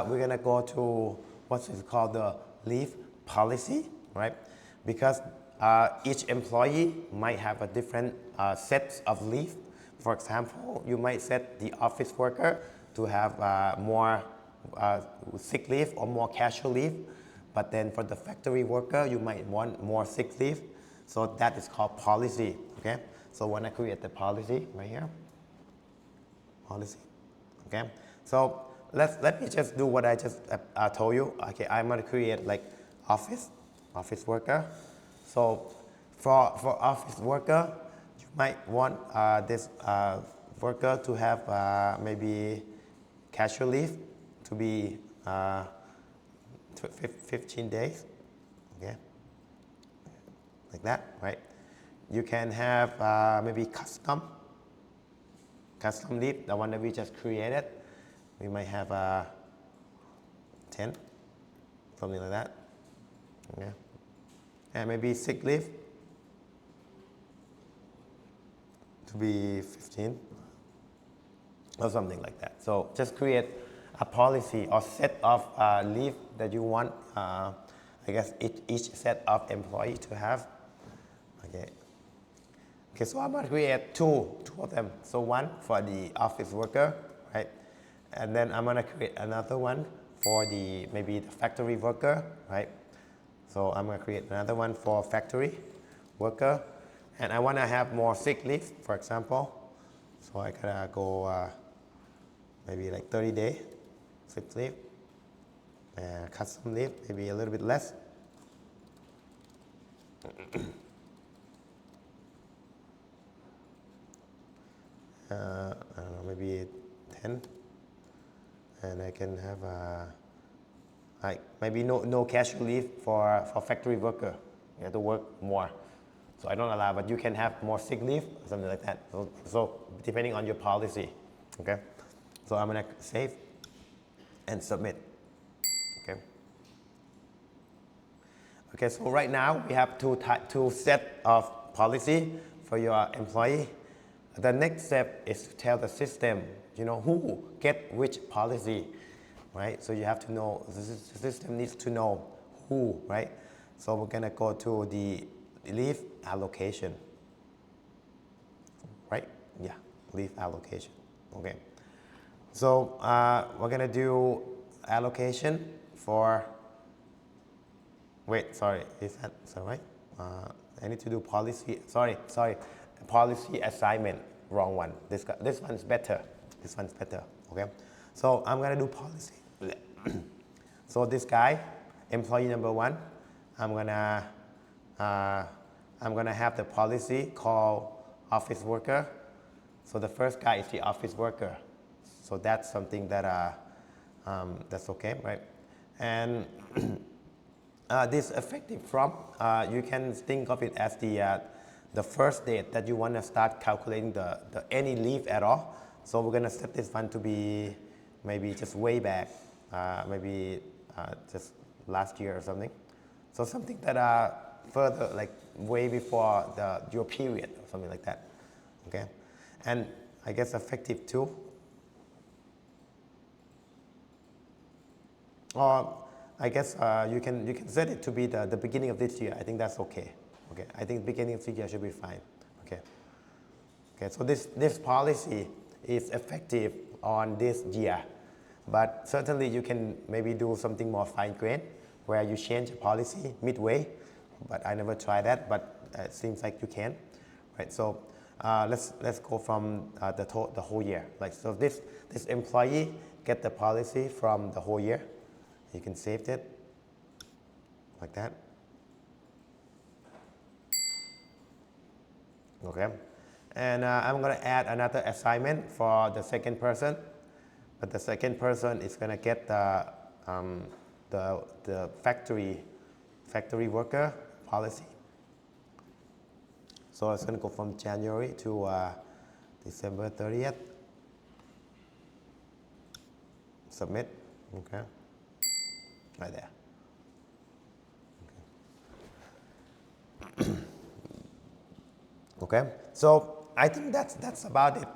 we're gonna go to what is called the leave policy, right? Because each employee might have a different sets of leave. For example, you might set the office worker to have more sick leave or more casual leave, but then for the factory worker, you might want more sick leave. So that is called policy, okay? So when I create the policy right here, policy, okay? So let me just do what I just told you. Okay, I'm gonna create like office worker. So for office worker, you might want this worker to have maybe casual leave to be 15 days. Okay, like that, right? You can have maybe custom leave, the one that we just created. We might have 10, something like that. Okay. And maybe sick leave to be 15 or something like that. So just create a policy or set of leave that you want, I guess each set of employee to have. Okay. Okay, so I'm gonna create two of them. So one for the office worker, right? And then I'm gonna create another one for maybe the factory worker, right? So I'm gonna create another one for factory worker. And I wanna have more sick leave, for example. So I gotta go maybe like 30-day sick leave. Custom leave, maybe a little bit less. I don't know, maybe 10, and I can have like maybe no casual leave for factory worker. You have to work more, so I don't allow. But you can have more sick leave, or something like that. So depending on your policy, okay. So I'm gonna save and submit. Okay. Okay. So right now we have two set of policy for your employee. The next step is to tell the system, who get which policy, right? So you have to know, the system needs to know who, right? So we're gonna go to the leave allocation, right? Yeah, leave allocation, okay. So we're gonna do allocation for, wait, sorry, is that right? I need to do policy, sorry. Policy assignment, wrong one. This one's better. This one's better. Okay. So I'm gonna do policy. So this guy, employee number 1, I'm gonna have the policy called office worker. So the first guy is the office worker. So that's something that that's okay, right? And this effective from, you can think of it as the first date that you want to start calculating the any leave at all. So we're going to set this one to be maybe just way back, maybe just last year or something. So something that further, like way before your period or something like that. Okay, and I guess effective too. Or I guess you can set it to be the beginning of this year. I think that's okay. Okay, I think beginning of the year should be fine. Okay. Okay, so this policy is effective on this year, but certainly you can maybe do something more fine-grained where you change the policy midway. But I never tried that, but it seems like you can, right? So let's go from the whole year. Like so, this employee get the policy from the whole year. You can save it like that. Okay, and I'm going to add another assignment for the second person, but the second person is going to get the factory worker policy. So it's going to go from January to December 30th. Submit. Okay, right there. Okay, so I think that's about it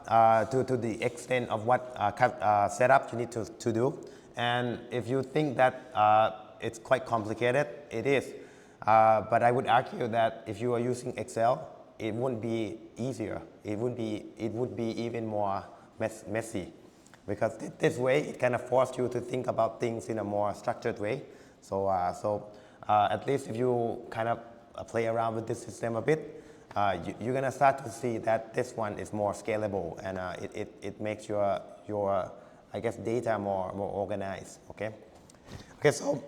to the extent of what setup you need to do. And if you think that it's quite complicated, it is. But I would argue that if you are using Excel, it wouldn't be easier. It would be even more messy, because this way it kind of forces you to think about things in a more structured way. So at least if you kind of play around with this system a bit, you're gonna start to see that this one is more scalable, and it makes your I guess, data more organized, okay? Okay, so,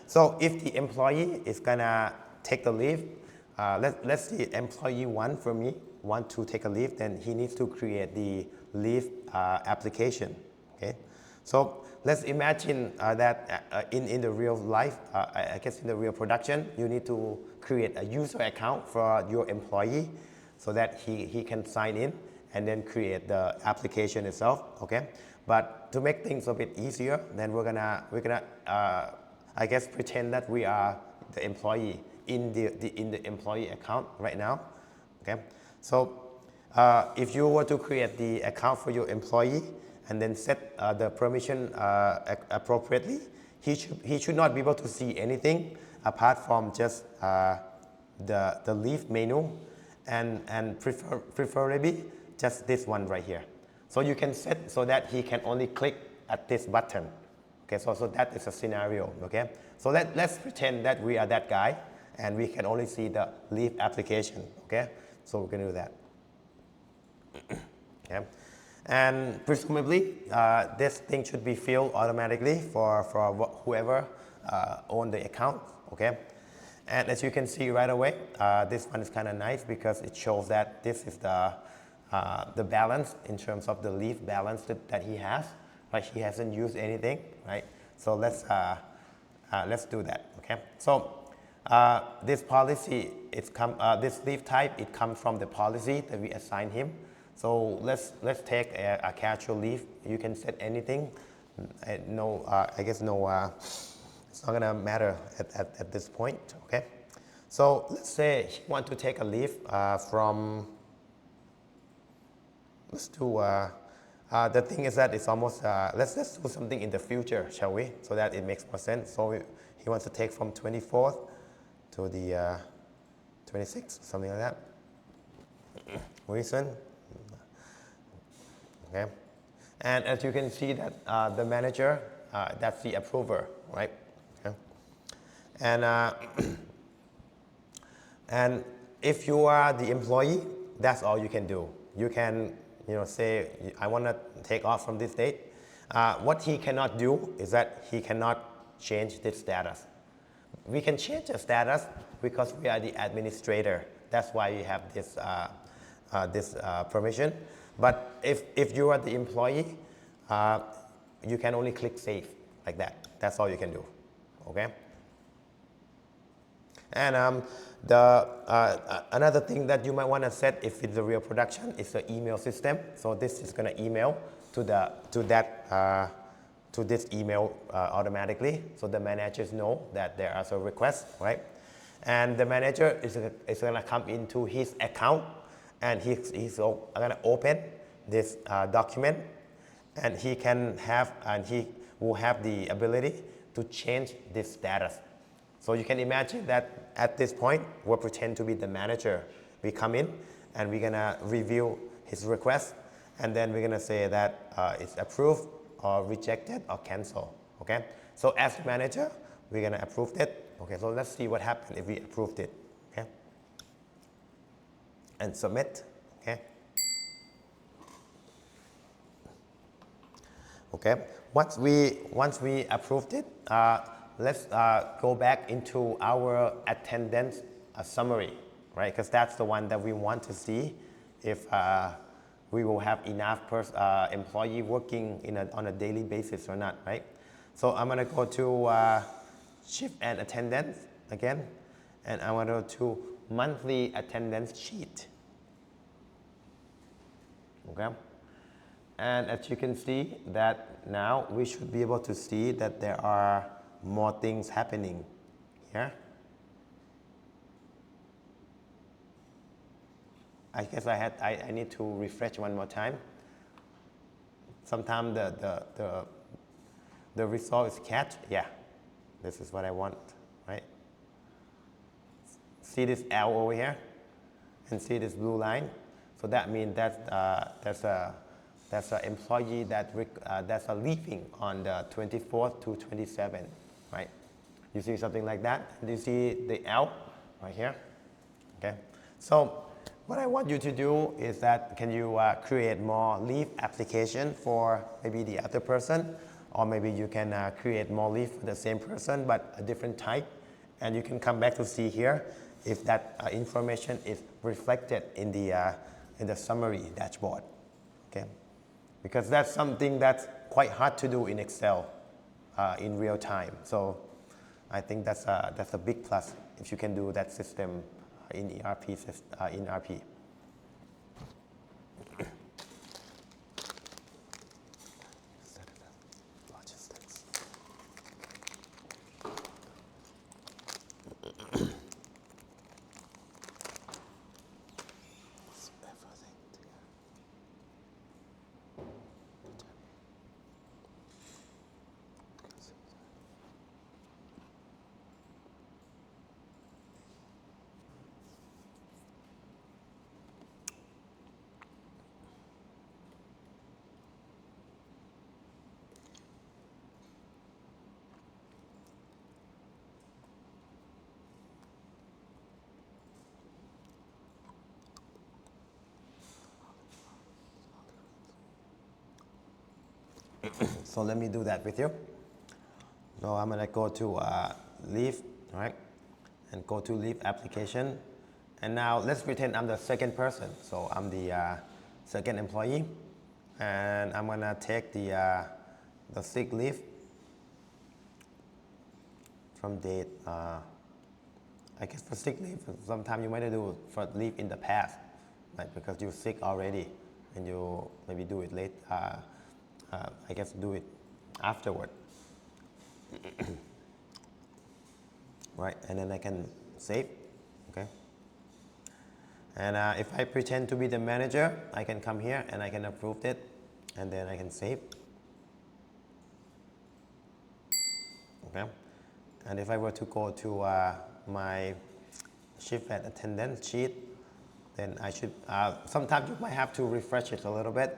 so if the employee is gonna take the leave, let's see, employee one for me want to take a leave, then he needs to create the leave application, okay? So let's imagine that in the real life, I guess in the real production, you need to create a user account for your employee so that he can sign in and then create the application itself, okay? But to make things a bit easier, then we're gonna I guess pretend that we are the employee in the employee account right now, okay? So if you were to create the account for your employee and then set the permission appropriately, he should not be able to see anything apart from just the leave menu and preferably just this one right here. So you can set so that he can only click at this button. Okay, so that is a scenario, okay? So let's pretend that we are that guy and we can only see the leave application, okay? So we're gonna do that. Okay. And presumably, this thing should be filled automatically for whoever owned the account, okay? And as you can see right away, this one is kind of nice because it shows that this is the balance in terms of the leave balance that he has, right? He hasn't used anything, right? So let's do that, okay? So this policy, this leave type, it comes from the policy that we assign him. So let's take a casual leave. You can set anything. No, I guess no. It's not gonna matter at this point, okay? So let's say he want to take a leave from. Let's do. The thing is that it's almost. Let's do something in the future, shall we? So that it makes more sense. So he wants to take from 24th to the 26th, something like that. Reason. Okay. And as you can see that the manager, that's the approver, right? Okay. And and if you are the employee, that's all you can do. You can, say, I want to take off from this date. What he cannot do is that he cannot change this status. We can change the status because we are the administrator. That's why we have this permission. But if you are the employee, you can only click save like that. That's all you can do, okay? And another thing that you might want to set if it's a real production is the email system. So this is going to email to this email automatically, so the managers know that there is a request, right? And the manager is going to come into his account, and he's going to open this document, and he will have the ability to change this status. So you can imagine that at this point, we'll pretend to be the manager. We come in, and we're going to review his request, and then we're going to say that it's approved, or rejected, or cancelled, okay? So as the manager, we're going to approve it. Okay, so let's see what happens if we approved it, okay? And submit, okay? Okay, once we approved it, let's go back into our attendance summary, right? Because that's the one that we want to see if we will have enough employee working on a daily basis or not, right? So I'm gonna go to shift and attendance again, and I want to go to monthly attendance sheet. Okay, and as you can see that now we should be able to see that there are more things happening here. I guess I need to refresh one more time. Sometimes the result is catch. Yeah, this is what I want, right? See this L over here, and see this blue line. So that means that that's an employee that's leaving on the 24th to 27th, right? You see something like that? Do you see the L right here? Okay. So what I want you to do is that can you create more leave application for maybe the other person, or maybe you can create more leave for the same person but a different type, and you can come back to see here if that information is reflected in the summary dashboard. Okay, because that's something that's quite hard to do in Excel in real time. So I think that's a big plus if you can do that system in ERP. In RP. Logistics. So let me do that with you. So I'm going to go to leave, right? And go to leave application. And now let's pretend I'm the second person. So I'm the second employee. And I'm going to take the sick leave from date. I guess for sick leave, sometimes you might do for leave in the past, like because you're sick already, and you maybe do it late. I guess do it afterward. Right, and then I can save. Okay. And if I pretend to be the manager, I can come here and I can approve it, and then I can save. Okay. And if I were to go to my shift attendance sheet, then I should, sometimes you might have to refresh it a little bit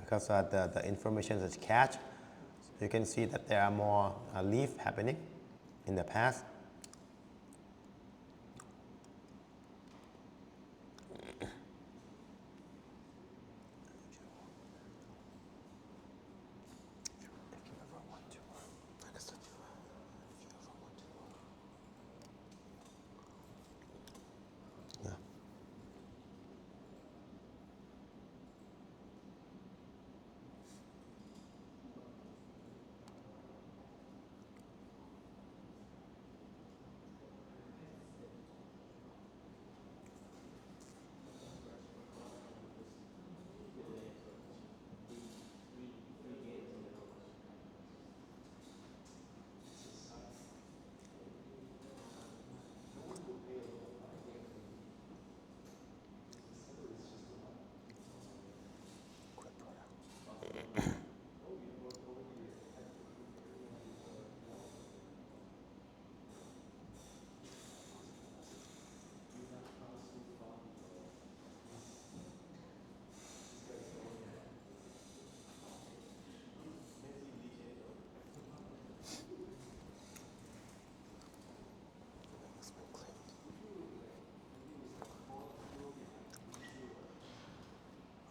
because the information is cached. So you can see that there are more leave happening in the past.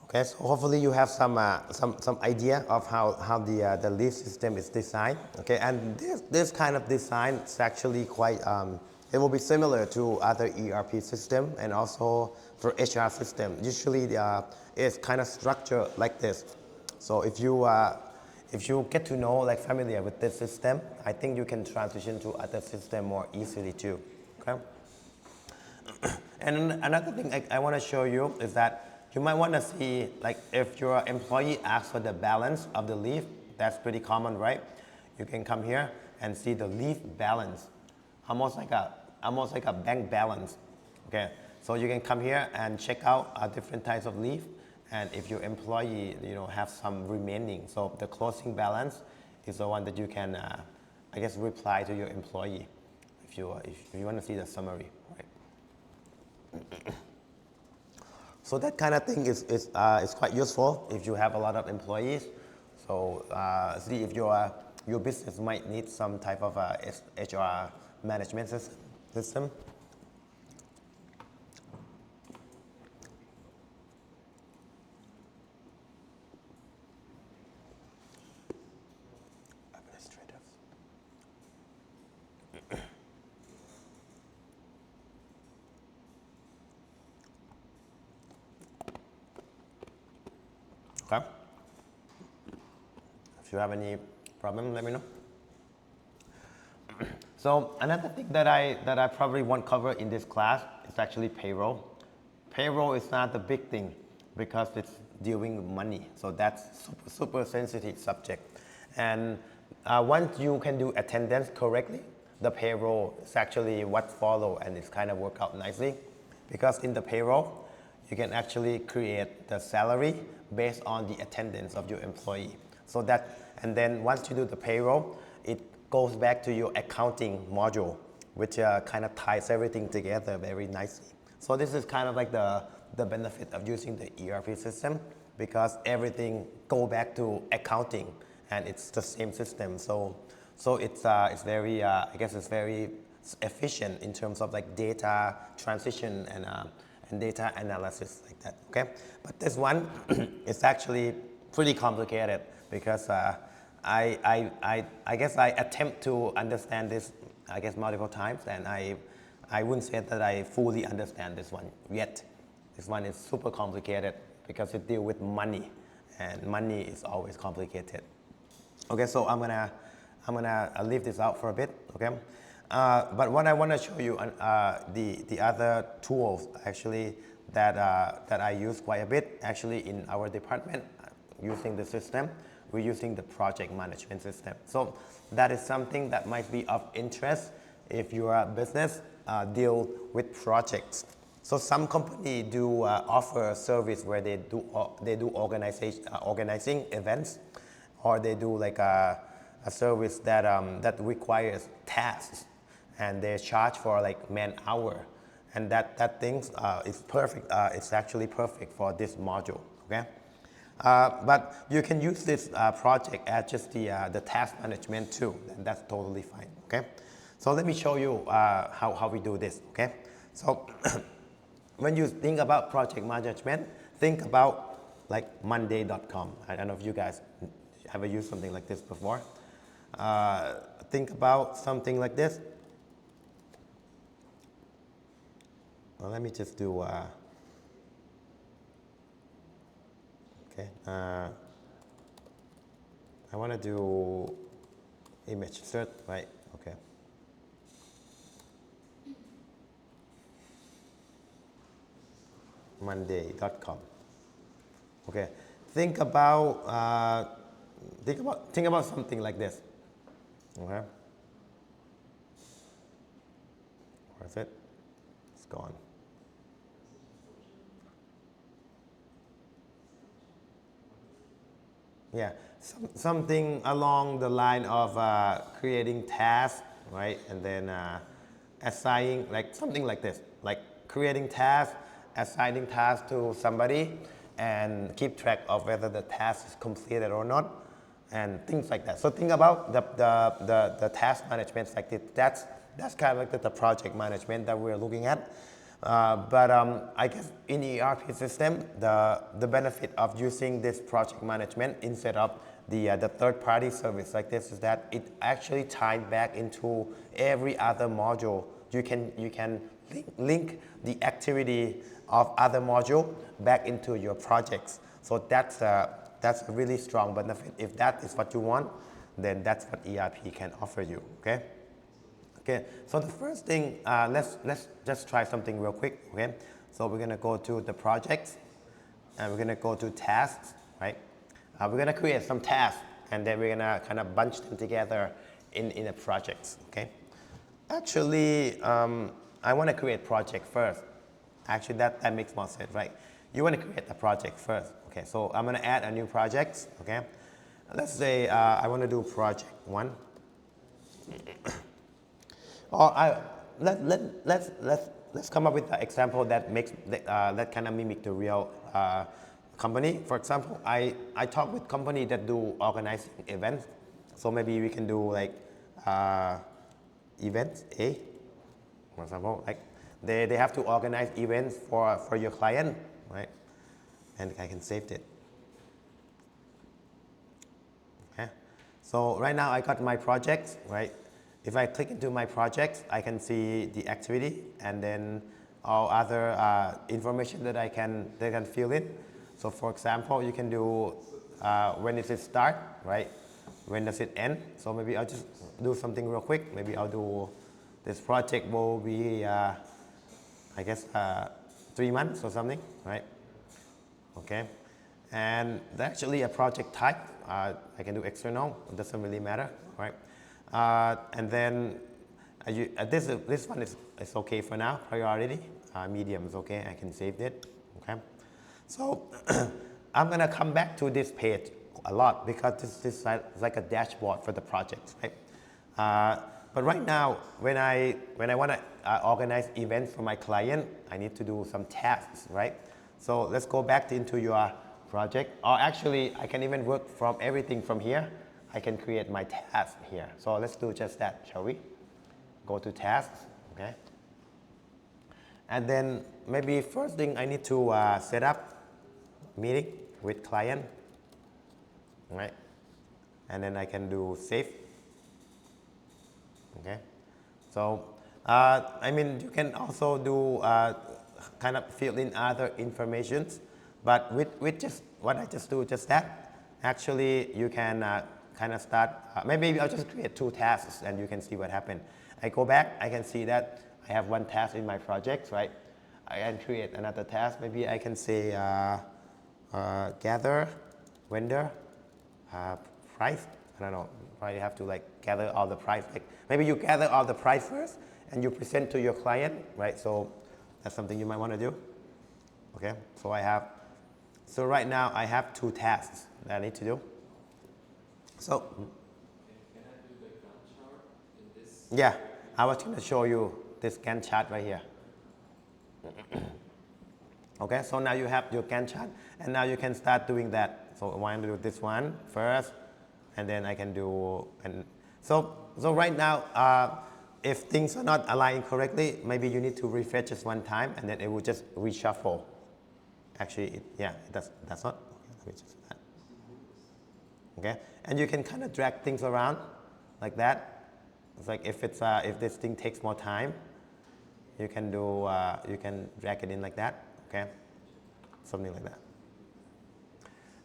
Okay, so hopefully you have some idea of how the leaf system is designed. Okay, and this kind of design is actually quite, it will be similar to other ERP system and also for HR system. Usually it's kind of structured like this. So if you get to know, like familiar with this system, I think you can transition to other system more easily too. Okay. And another thing I want to show you is that you might want to see, like, if your employee asks for the balance of the leave, that's pretty common, right? You can come here and see the leave balance, almost like a bank balance. Okay, so you can come here and check out different types of leave, and if your employee, have some remaining, so the closing balance is the one that you can, I guess, reply to your employee if you want to see the summary, right? So that kind of thing is quite useful if you have a lot of employees. So see if your business might need some type of HR management system. Okay? If you have any problem, let me know. So another thing that I probably won't cover in this class is actually payroll. Payroll is not the big thing because it's dealing with money. So that's super sensitive subject. And once you can do attendance correctly, the payroll is actually what follow and it's kind of work out nicely. Because in the payroll, you can actually create the salary based on the attendance of your employee. So that, and then once you do the payroll, it goes back to your accounting module, which kind of ties everything together very nicely. So this is kind of like the benefit of using the ERP system because everything go back to accounting and it's the same system. So it's very, I guess it's very efficient in terms of like data transition and data analysis like that, okay? But this one is actually pretty complicated because I guess I attempt to understand this, I guess, multiple times, and I wouldn't say that I fully understand this one yet. This one is super complicated because it deals with money, and money is always complicated. Okay, so I'm gonna leave this out for a bit, okay? But what I want to show you, the other tools actually that I use quite a bit actually in our department using the system. We're using the project management system. So that is something that might be of interest if you are a business deal with projects. So some company do offer a service where they do organizing events, or they do like a service that that requires tasks, and they charge for like man hour, and that thing is perfect. It's actually perfect for this module. Okay. But you can use this project as just the task management too, and that's totally fine, okay? So let me show you how we do this, okay? So when you think about project management, think about like Monday.com. I don't know if you guys ever used something like this before. Think about something like this. Well, let me just do okay, I want to do image search, right? Okay. Monday.com. Okay. Think about something like this. Okay. Where is it? It's gone. Yeah, something along the line of creating tasks, right? And then assigning, like something like this, like creating tasks, assigning tasks to somebody, and keep track of whether the task is completed or not, and things like that. So think about the task management like this. That's kind of like the project management that we're looking at. But I guess in the ERP system, the benefit of using this project management instead of the third-party service like this is that it actually ties back into every other module. You can link the activity of other module back into your projects. So that's a really strong benefit. If that is what you want, then that's what ERP can offer you. Okay. Okay, so the first thing, let's just try something real quick, okay? So we're gonna go to the projects, and we're gonna go to tasks, right? We're gonna create some tasks, and then we're gonna kind of bunch them together in a project, okay? Actually, I wanna create project first. Actually, that makes more sense, right? You wanna create a project first, okay? So I'm gonna add a new project, okay? Let's say I wanna do project 1. Or let's come up with an example that makes that kind of mimic the real company. For example, I talk with company that do organizing events. So maybe we can do like events A, for example, like they have to organize events for your client, right? And I can save it. Okay. So right now I got my projects, right? If I click into my projects, I can see the activity and then all other information that I can fill in. So for example, you can do when does it start, right? When does it end? So maybe I'll just do something real quick. Maybe I'll do this project will be, I guess, 3 months or something, right? Okay. And actually a project type, I can do external, it doesn't really matter, right? And then this one is okay for now, priority. Medium is okay, I can save it, okay? So I'm gonna come back to this page a lot because this is like a dashboard for the projects, right? But right now, when I want to organize events for my client, I need to do some tasks, right? So let's go back into your project, or actually, I can even work from everything from here. I can create my task here. So let's do just that, shall we? Go to tasks, okay? And then maybe first thing I need to set up meeting with client, right? And then I can do save, okay? So, I mean, you can also do kind of fill in other informations, but with just what I just do, just that, actually you can kind of start, maybe I'll just create 2 tasks and you can see what happened. I go back, I can see that I have 1 task in my project, right? I can create another task. Maybe I can say gather vendor price. I don't know. Probably have to like gather all the price. Like maybe you gather all the price first and you present to your client, right? So that's something you might want to do. Okay. So right now I have 2 tasks that I need to do. So Can I do the Gantt chart in this? yeah, I was going to show you this Gantt chart right here. Okay, so now you have your Gantt chart, and now you can start doing that. So I want to do this one first, and then I can do, and so right now, if things are not aligned correctly, maybe you need to refresh just 1 time, and then it will just reshuffle. Actually, that's not. Okay, let me just do that. Okay, and you can kind of drag things around like that. It's like if this thing takes more time, you can do you can drag it in like that. Okay, something like that.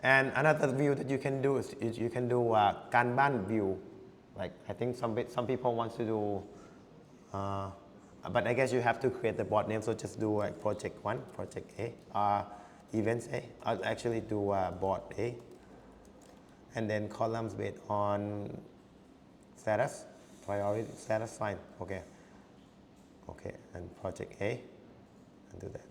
And another view that you can do is you can do Kanban view. Like I think some people want to do, but I guess you have to create the board name. So just do like project 1, project A, events A. I'll actually do board A, and then columns based on status, priority status. Fine. Okay. Okay, and project A, and do that.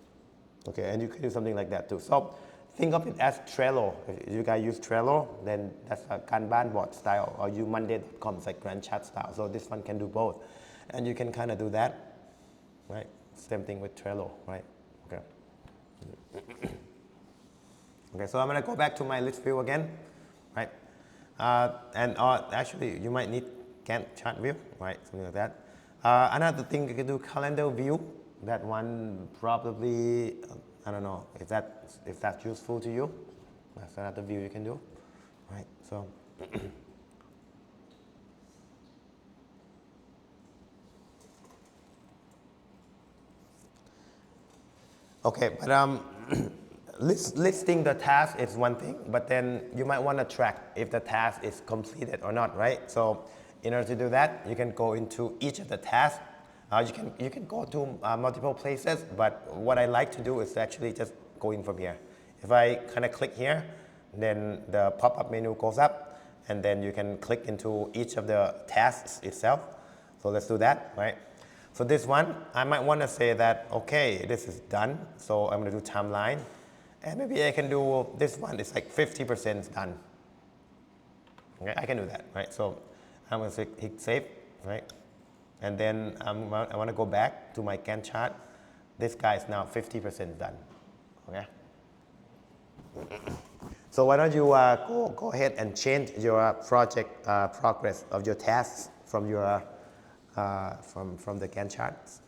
Okay, and you can do something like that too. So think of it as Trello. If you guys use Trello, then that's a Kanban board style, or you Monday.com, it's like Gantt chart style. So this one can do both. And you can kind of do that, right? Same thing with Trello, right? Okay. Okay, so I'm gonna go back to my list view again, right? And actually, you might need Gantt chart view, right? Something like that. Another thing you can do calendar view. That one probably, I don't know if that's useful to you. That's another view you can do, right? So. Okay, but listing the task is one thing, but then you might want to track if the task is completed or not, right? So in order to do that, you can go into each of the tasks. You can go to multiple places, but what I like to do is actually just go in from here. If I kind of click here, then the pop-up menu goes up, and then you can click into each of the tasks itself. So let's do that, right? So this one, I might want to say that, okay, this is done. So I'm going to do timeline. And maybe I can do this one, it's like 50% done. Okay, I can do that, right? So I'm going to hit save, right? And then I want to go back to my Gantt chart. This guy is now 50% done, okay? So why don't you go ahead and change your project progress of your tasks from your from the Gantt charts.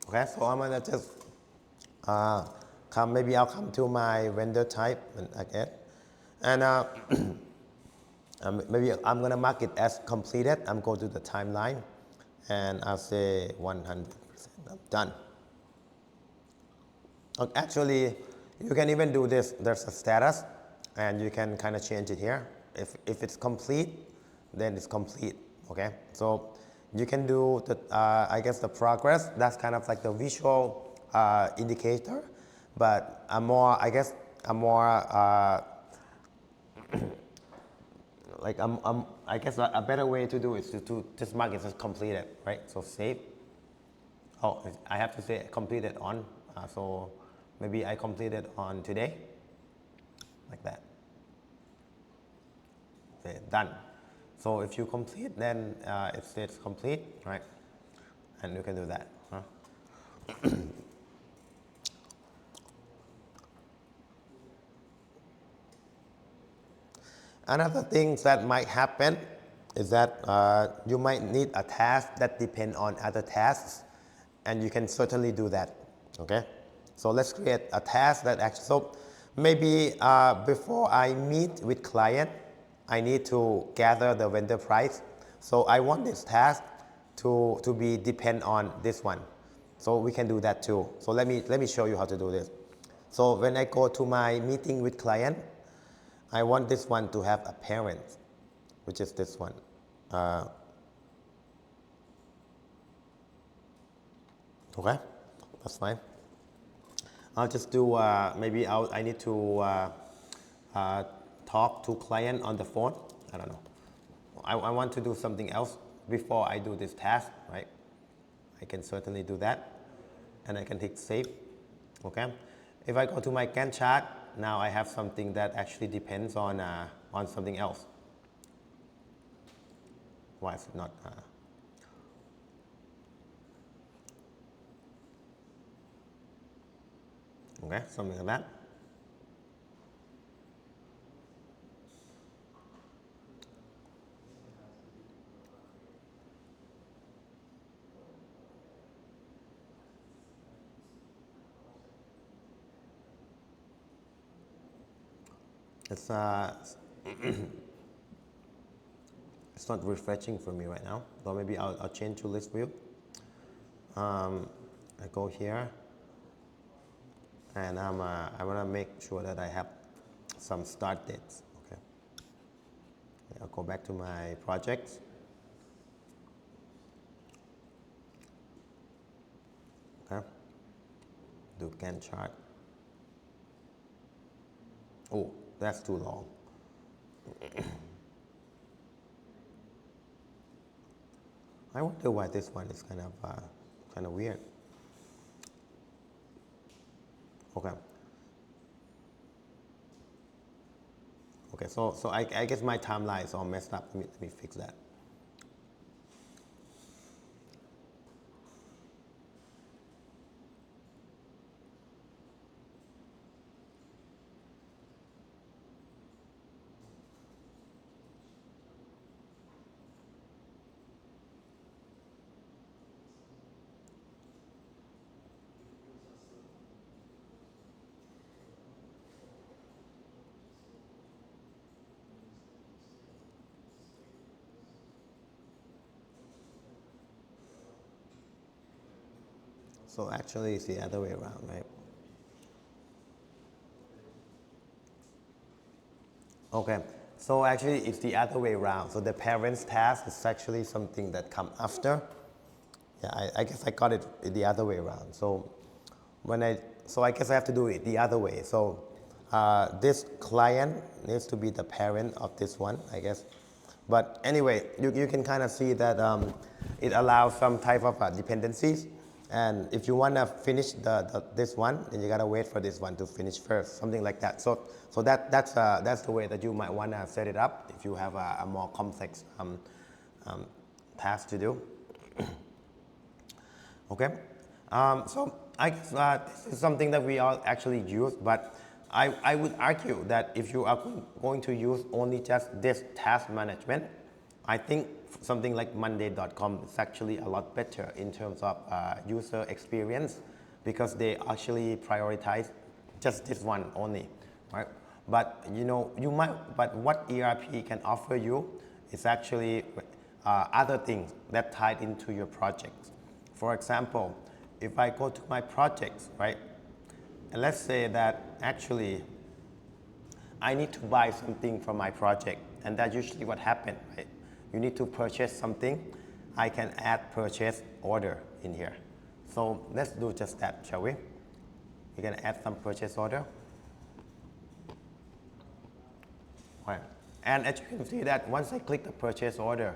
Okay, so I'm gonna just maybe I'll come to my vendor type again, and maybe I'm gonna mark it as completed. I'm going to the timeline, and I'll say 100%. I'm done. Actually, you can even do this. There's a status, and you can kind of change it here. If it's complete, then it's complete. Okay, so you can do the I guess the progress. That's kind of like the visual indicator, but a more like I guess a better way to do it is to just mark it as completed, right? So save. Oh, I have to say completed on. So maybe I completed on today, like that. Okay, done. So if you complete, then it says complete, right? And you can do that. Huh? Another thing that might happen is that you might need a task that depends on other tasks, and you can certainly do that. Okay, so let's create a task that actually. So maybe before I meet with client, I need to gather the vendor price. So I want this task to be depend on this one. So we can do that too. So let me show you how to do this. So when I go to my meeting with client, I want this one to have a parent, which is this one. Okay, that's fine. I'll just do, maybe I need to talk to client on the phone. I don't know. I want to do something else before I do this task, right? I can certainly do that. And I can hit save, okay? If I go to my Gantt chart, now I have something that actually depends on something else. Why is it not? Okay, something like that. It's it's not refreshing for me right now. So maybe I'll change to list view. I go here, and I want to make sure that I have some start dates. Okay. I'll go back to my projects. Okay. Do Gantt chart. Oh, that's too long. I wonder why this one is kind of weird. Okay. Okay, so I guess my timeline is all messed up. Let me fix that. So actually it's the other way around, right? Okay, so actually it's the other way around. So the parent's task is actually something that come after. Yeah, I guess I got it the other way around. So I guess I have to do it the other way. So this client needs to be the parent of this one, I guess. But anyway, you can kind of see that it allows some type of dependencies. And if you want to finish this one, then you gotta wait for this one to finish first, something like that. So that's the way that you might want to set it up if you have a more complex task to do. Okay, so I guess this is something that we all actually use, but I would argue that if you are going to use only just this task management, I think something like Monday.com is actually a lot better in terms of user experience because they actually prioritize just this one only, right? But but what ERP can offer you is actually other things that tied into your projects. For example, if I go to my projects, right, and let's say that actually I need to buy something from my project, and that's usually what happens, right? You need to purchase something, I can add purchase order in here. So let's do just that, shall we? We can add some purchase order. Right. And as you can see that once I click the purchase order,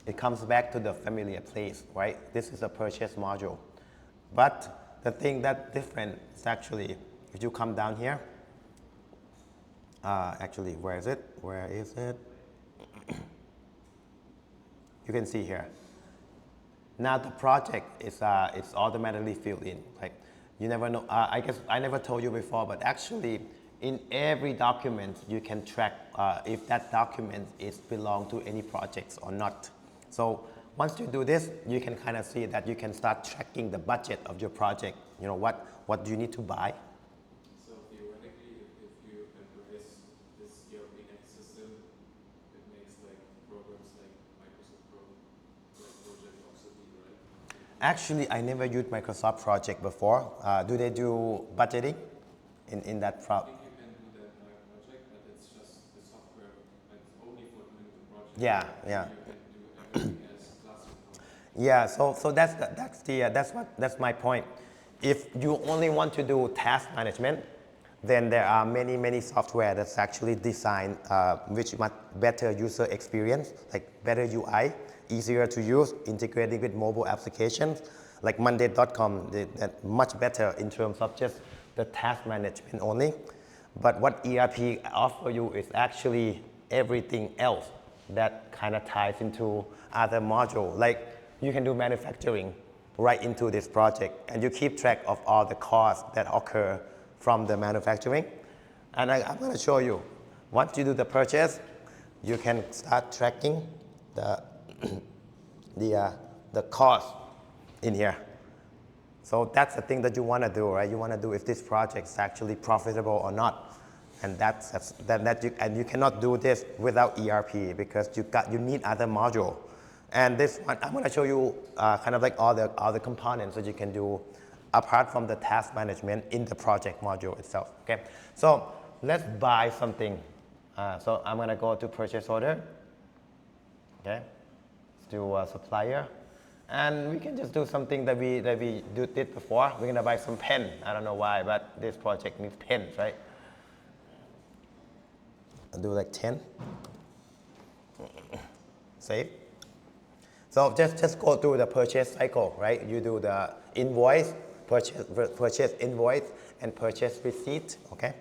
it comes back to the familiar place, right? This is a purchase module. But the thing that's different is actually, if you come down here, actually, where is it? Where is it? You can see here. Now the project is it's automatically filled in. Like you never know. I guess I never told you before, but actually, in every document you can track if that document is belong to any projects or not. So once you do this, you can kind of see that you can start tracking the budget of your project. You know what do you need to buy. So theoretically, if you embrace this ERP-next system, it makes like programs like Microsoft Project obsolete, right? Actually, I never used Microsoft Project before. Do they do budgeting in that I think you can do that in my project, but it's just the software. It's only for doing the project. Yeah, yeah. So you can do everything as classic project. Yeah, so that's my point. If you only want to do task management, then there are many software that's actually designed which much better user experience, like better UI, easier to use, integrating with mobile applications, like Monday.com, that much better in terms of just the task management only. But what ERP offer you is actually everything else that kind of ties into other module. Like you can do manufacturing right into this project, and you keep track of all the costs that occur from the manufacturing. And I'm going to show you. Once you do the purchase, you can start tracking the the cost in here. So that's the thing that you want to do, right? You want to do if this project is actually profitable or not. And and you cannot do this without ERP because you need other module. And this one, I'm going to show you kind of like all the components that you can do apart from the task management in the project module itself. Okay, so let's buy something. So I'm going to go to purchase order. Okay, let's do supplier. And we can just do something that we did before. We're going to buy some pen. I don't know why, but this project needs pens, right? I'll do like 10. Save. So just go through the purchase cycle, right? You do the invoice, purchase invoice, and purchase receipt, okay?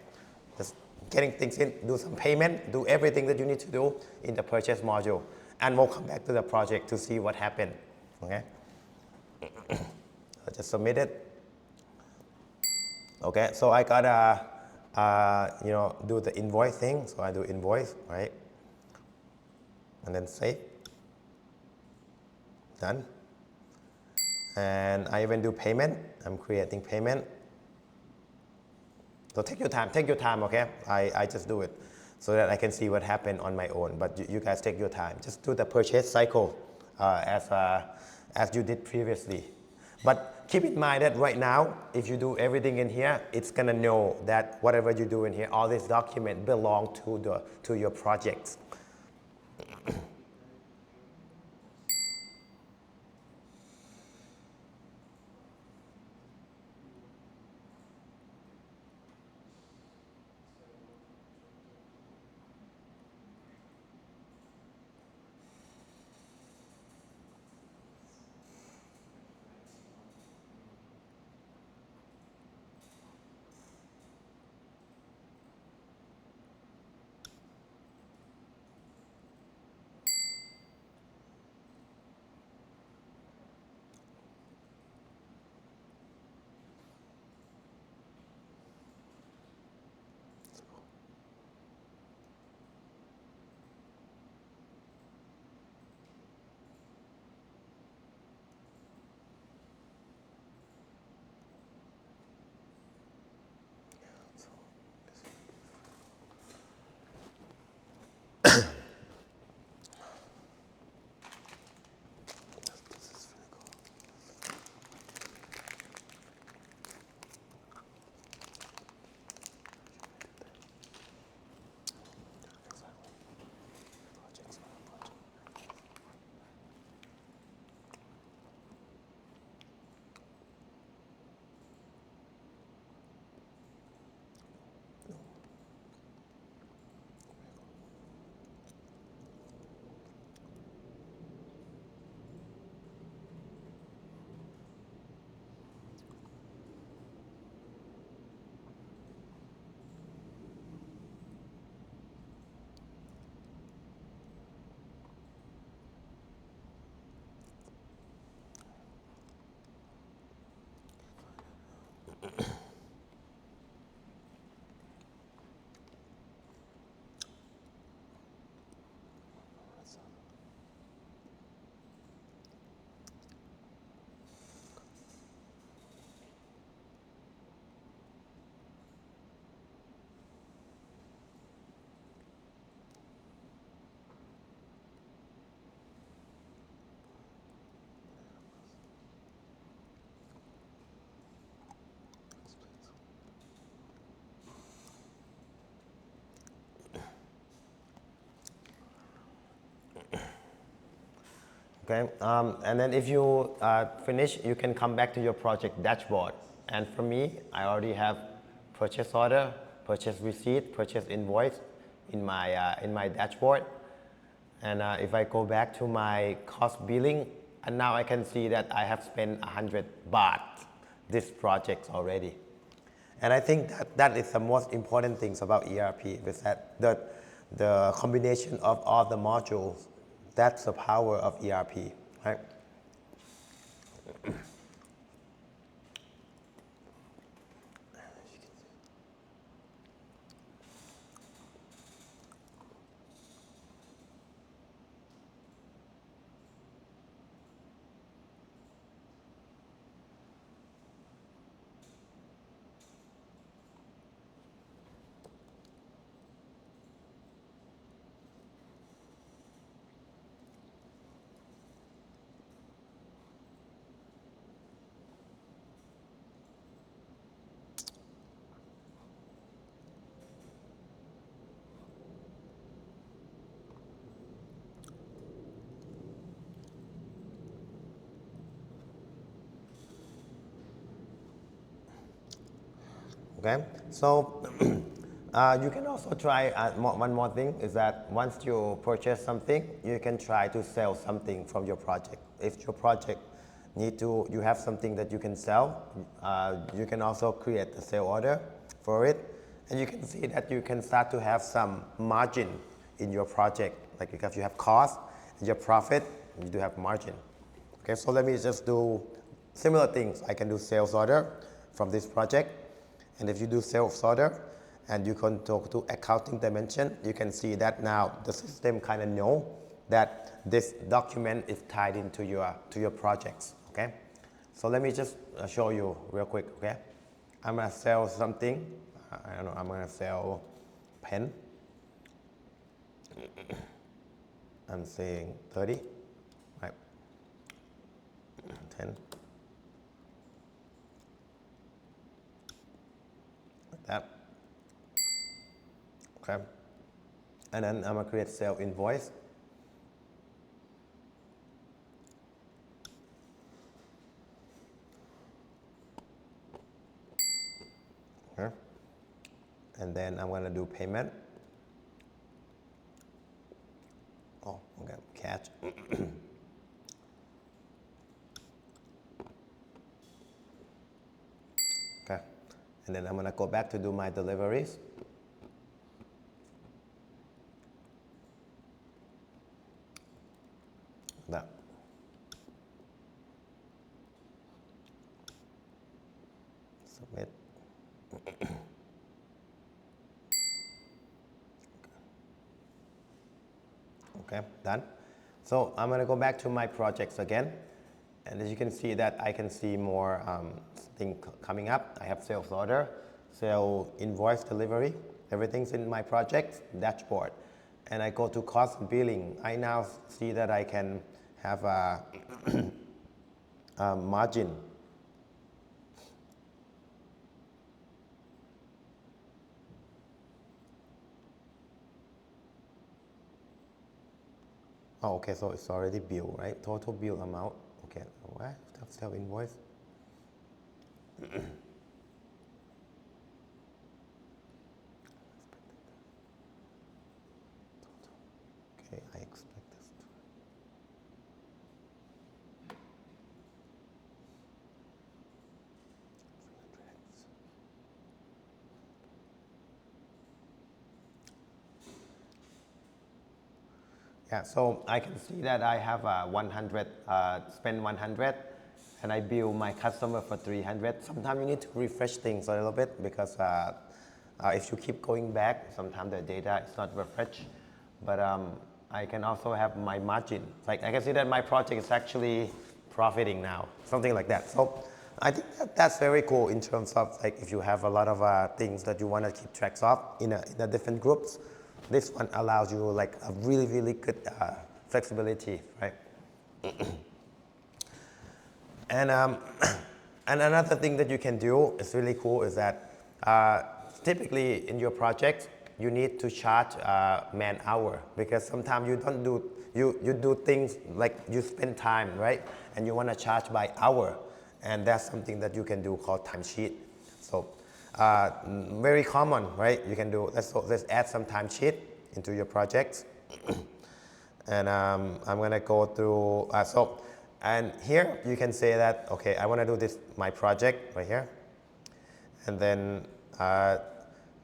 Just getting things in, do some payment, do everything that you need to do in the purchase module. And we'll come back to the project to see what happened, okay? I just submit it. Okay, so I gotta, do the invoice thing. So I do invoice, right? And then save. Done. And I even do payment. I'm creating payment. So take your time, okay? I just do it so that I can see what happened on my own. But you guys take your time. Just do the purchase cycle as you did previously. But keep in mind that right now, if you do everything in here, it's gonna know that whatever you do in here, all this document belong to your projects. Okay, and then if you finish, you can come back to your project dashboard. And for me, I already have purchase order, purchase receipt, purchase invoice in my dashboard. And if I go back to my cost billing, and now I can see that I have spent 100 baht this project already. And I think that is the most important things about ERP is that the combination of all the modules, that's the power of ERP, right? Okay, so you can also try one more thing is that once you purchase something, you can try to sell something from your project. If your project you have something that you can sell, you can also create a sale order for it, and you can see that you can start to have some margin in your project. Like if you have cost, your profit, you do have margin. Okay, so let me just do similar things. I can do sales order from this project. And if you do sales order and you can talk to accounting dimension, you can see that now the system kind of know that this document is tied into your projects. Okay, so let me just show you real quick. Okay, I'm gonna sell something. I don't know. I'm gonna sell pen. I'm saying 30, right? 10. That. Okay. And then I'm gonna create sale invoice. Okay. And then I'm gonna do payment. Oh, okay, cash. Okay. And then I'm gonna go back to do my deliveries. That. Submit. Okay, done. So I'm gonna go back to my projects again. And as you can see that I can see more things coming up. I have sales order, sale invoice delivery, everything's in my project dashboard. And I go to cost billing. I now see that I can have a, a margin. Oh, okay, so it's already bill, right? Total bill amount. Okay, what? Sale invoice. Okay, I expect this. Yeah, so I can see that I have 100, spend 100, and I bill my customer for 300. Sometimes you need to refresh things a little bit because if you keep going back, sometimes the data is not refreshed. But I can also have my margin. Like I can see that my project is actually profiting now, something like that. So I think that's very cool in terms of like if you have a lot of things that you want to keep tracks of in a different groups. This one allows you like a really good flexibility, right? And and another thing that you can do is really cool is that typically in your project you need to charge man hour, because sometimes you don't do, you do things like you spend time, right? And you want to charge by hour. And that's something that you can do called timesheet. So very common, right? You can do, let's add some timesheet into your projects. And I'm going to go through, and here you can say that, okay, I want to do this, my project right here. And then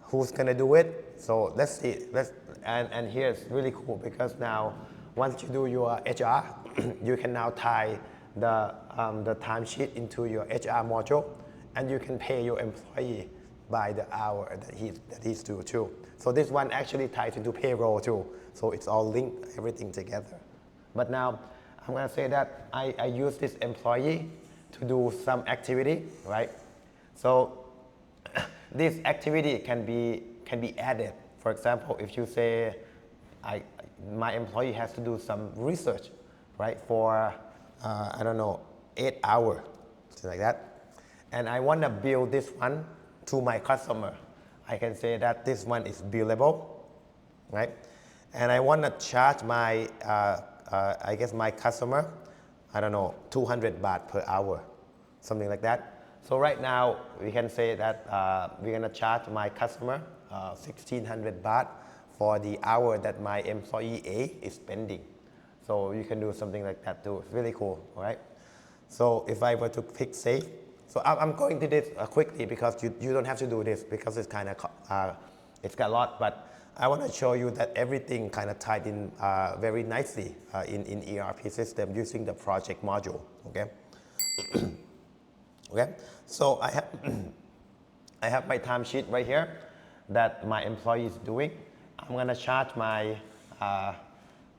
who's going to do it? So let's see, and here it's really cool, because now once you do your HR, you can now tie the timesheet into your HR module, and you can pay your employee by the hour that he's due too. So this one actually ties into payroll too. So it's all linked, everything together. But now I'm going to say that I use this employee to do some activity, right? So this activity can be added. For example, if you say my employee has to do some research, right, for I don't know, 8 hours, something like that, and I want to bill this one to my customer, I can say that this one is billable, right? And I want to charge my I guess my customer, I don't know, 200 baht per hour, something like that. So right now we can say that we're going to charge my customer 1,600 baht for the hour that my employee A is spending. So you can do something like that too. It's really cool, all right? So if I were to pick save, so I'm going to this quickly, because you don't have to do this, because it's kind of, it's got a lot, but I want to show you that everything kind of tied in very nicely in ERP system using the project module, okay? Okay, so I have my timesheet right here that my employee is doing. I'm going to charge my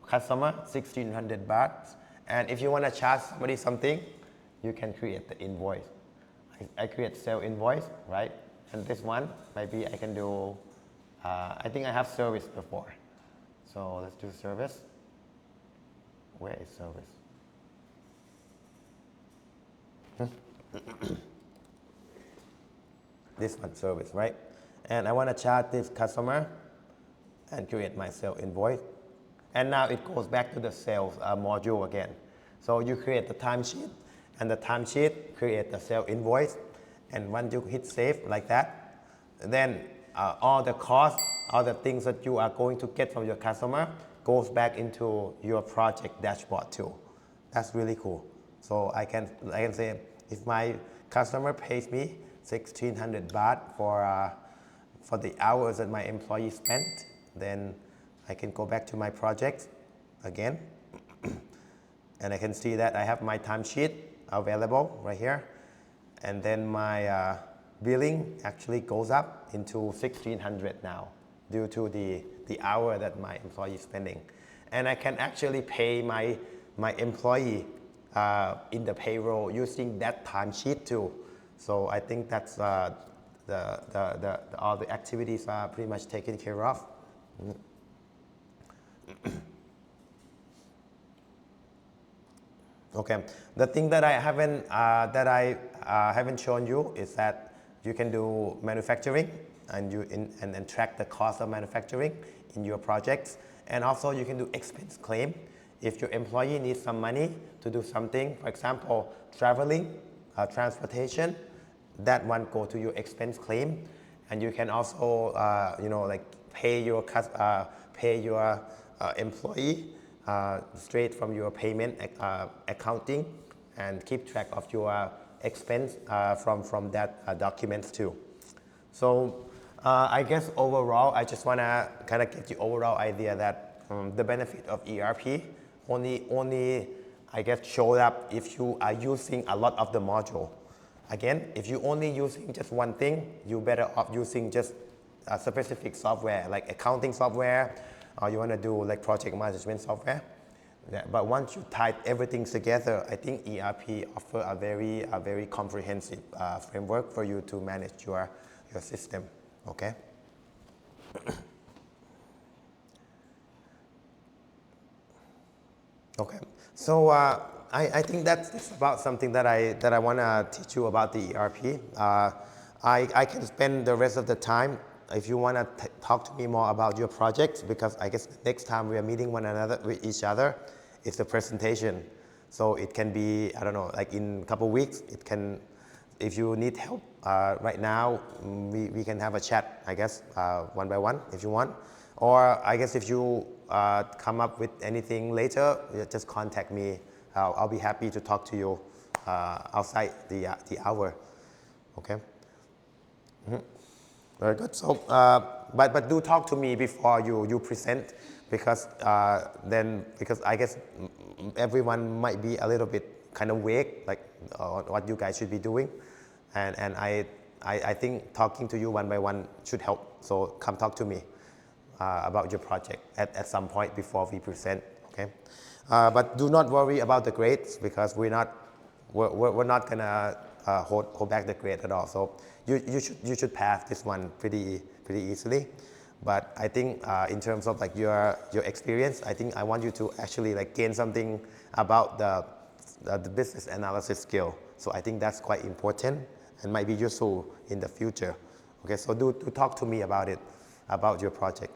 customer 1,600 baht. And if you want to charge somebody something, you can create the invoice. I create sale invoice, right? And this one, maybe I can do, I think I have service before. So let's do service. Where is service? This one, service, right? And I want to charge this customer and create my sale invoice. And now it goes back to the sales module again. So you create the timesheet, and the timesheet create the sale invoice. And once you hit save like that, then all the costs, all the things that you are going to get from your customer goes back into your project dashboard too. That's really cool. So I can say, if my customer pays me 1,600 baht for the hours that my employee spent, then I can go back to my project again, and I can see that I have my timesheet available right here, and then my billing actually goes up into 1,600 now due to the hour that my employee is spending. And I can actually pay my employee in the payroll using that timesheet too. So I think that's all the activities are pretty much taken care of. Okay, the thing that I haven't shown you is that you can do manufacturing, and and track the cost of manufacturing in your projects, and also you can do expense claim. If your employee needs some money to do something, for example, traveling, transportation, that one go to your expense claim, and you can also like pay your employee straight from your payment accounting, and keep track of your expense from that documents too. So I guess overall, I just want to kind of get the overall idea that the benefit of ERP only I guess showed up if you are using a lot of the module. Again, if you only using just one thing, you better off using just a specific software like accounting software, or you want to do like project management software. Yeah, but once you tie everything together, I think ERP offer a very comprehensive framework for you to manage your system. Okay. Okay. So I think that's about something that I want to teach you about the ERP. I can spend the rest of the time if you want to talk to me more about your project, because I guess next time we are meeting one another with each other, it's a presentation. So it can be, I don't know, like in a couple of weeks, it can, if you need help right now, we can have a chat, I guess, one by one if you want. Or I guess if you come up with anything later, you just contact me. I'll be happy to talk to you outside the hour. Okay? Very good. So, but do talk to me before you present, because because I guess everyone might be a little bit kind of vague, like what you guys should be doing, and I think talking to you one by one should help. So come talk to me about your project at some point before we present. Okay, but do not worry about the grades, because we're not gonna hold back the grade at all. So you should pass this one pretty easily. But I think in terms of like your experience, I think I want you to actually like gain something about the business analysis skill. So I think that's quite important and might be useful in the future. Okay, so do talk to me about it, about your project.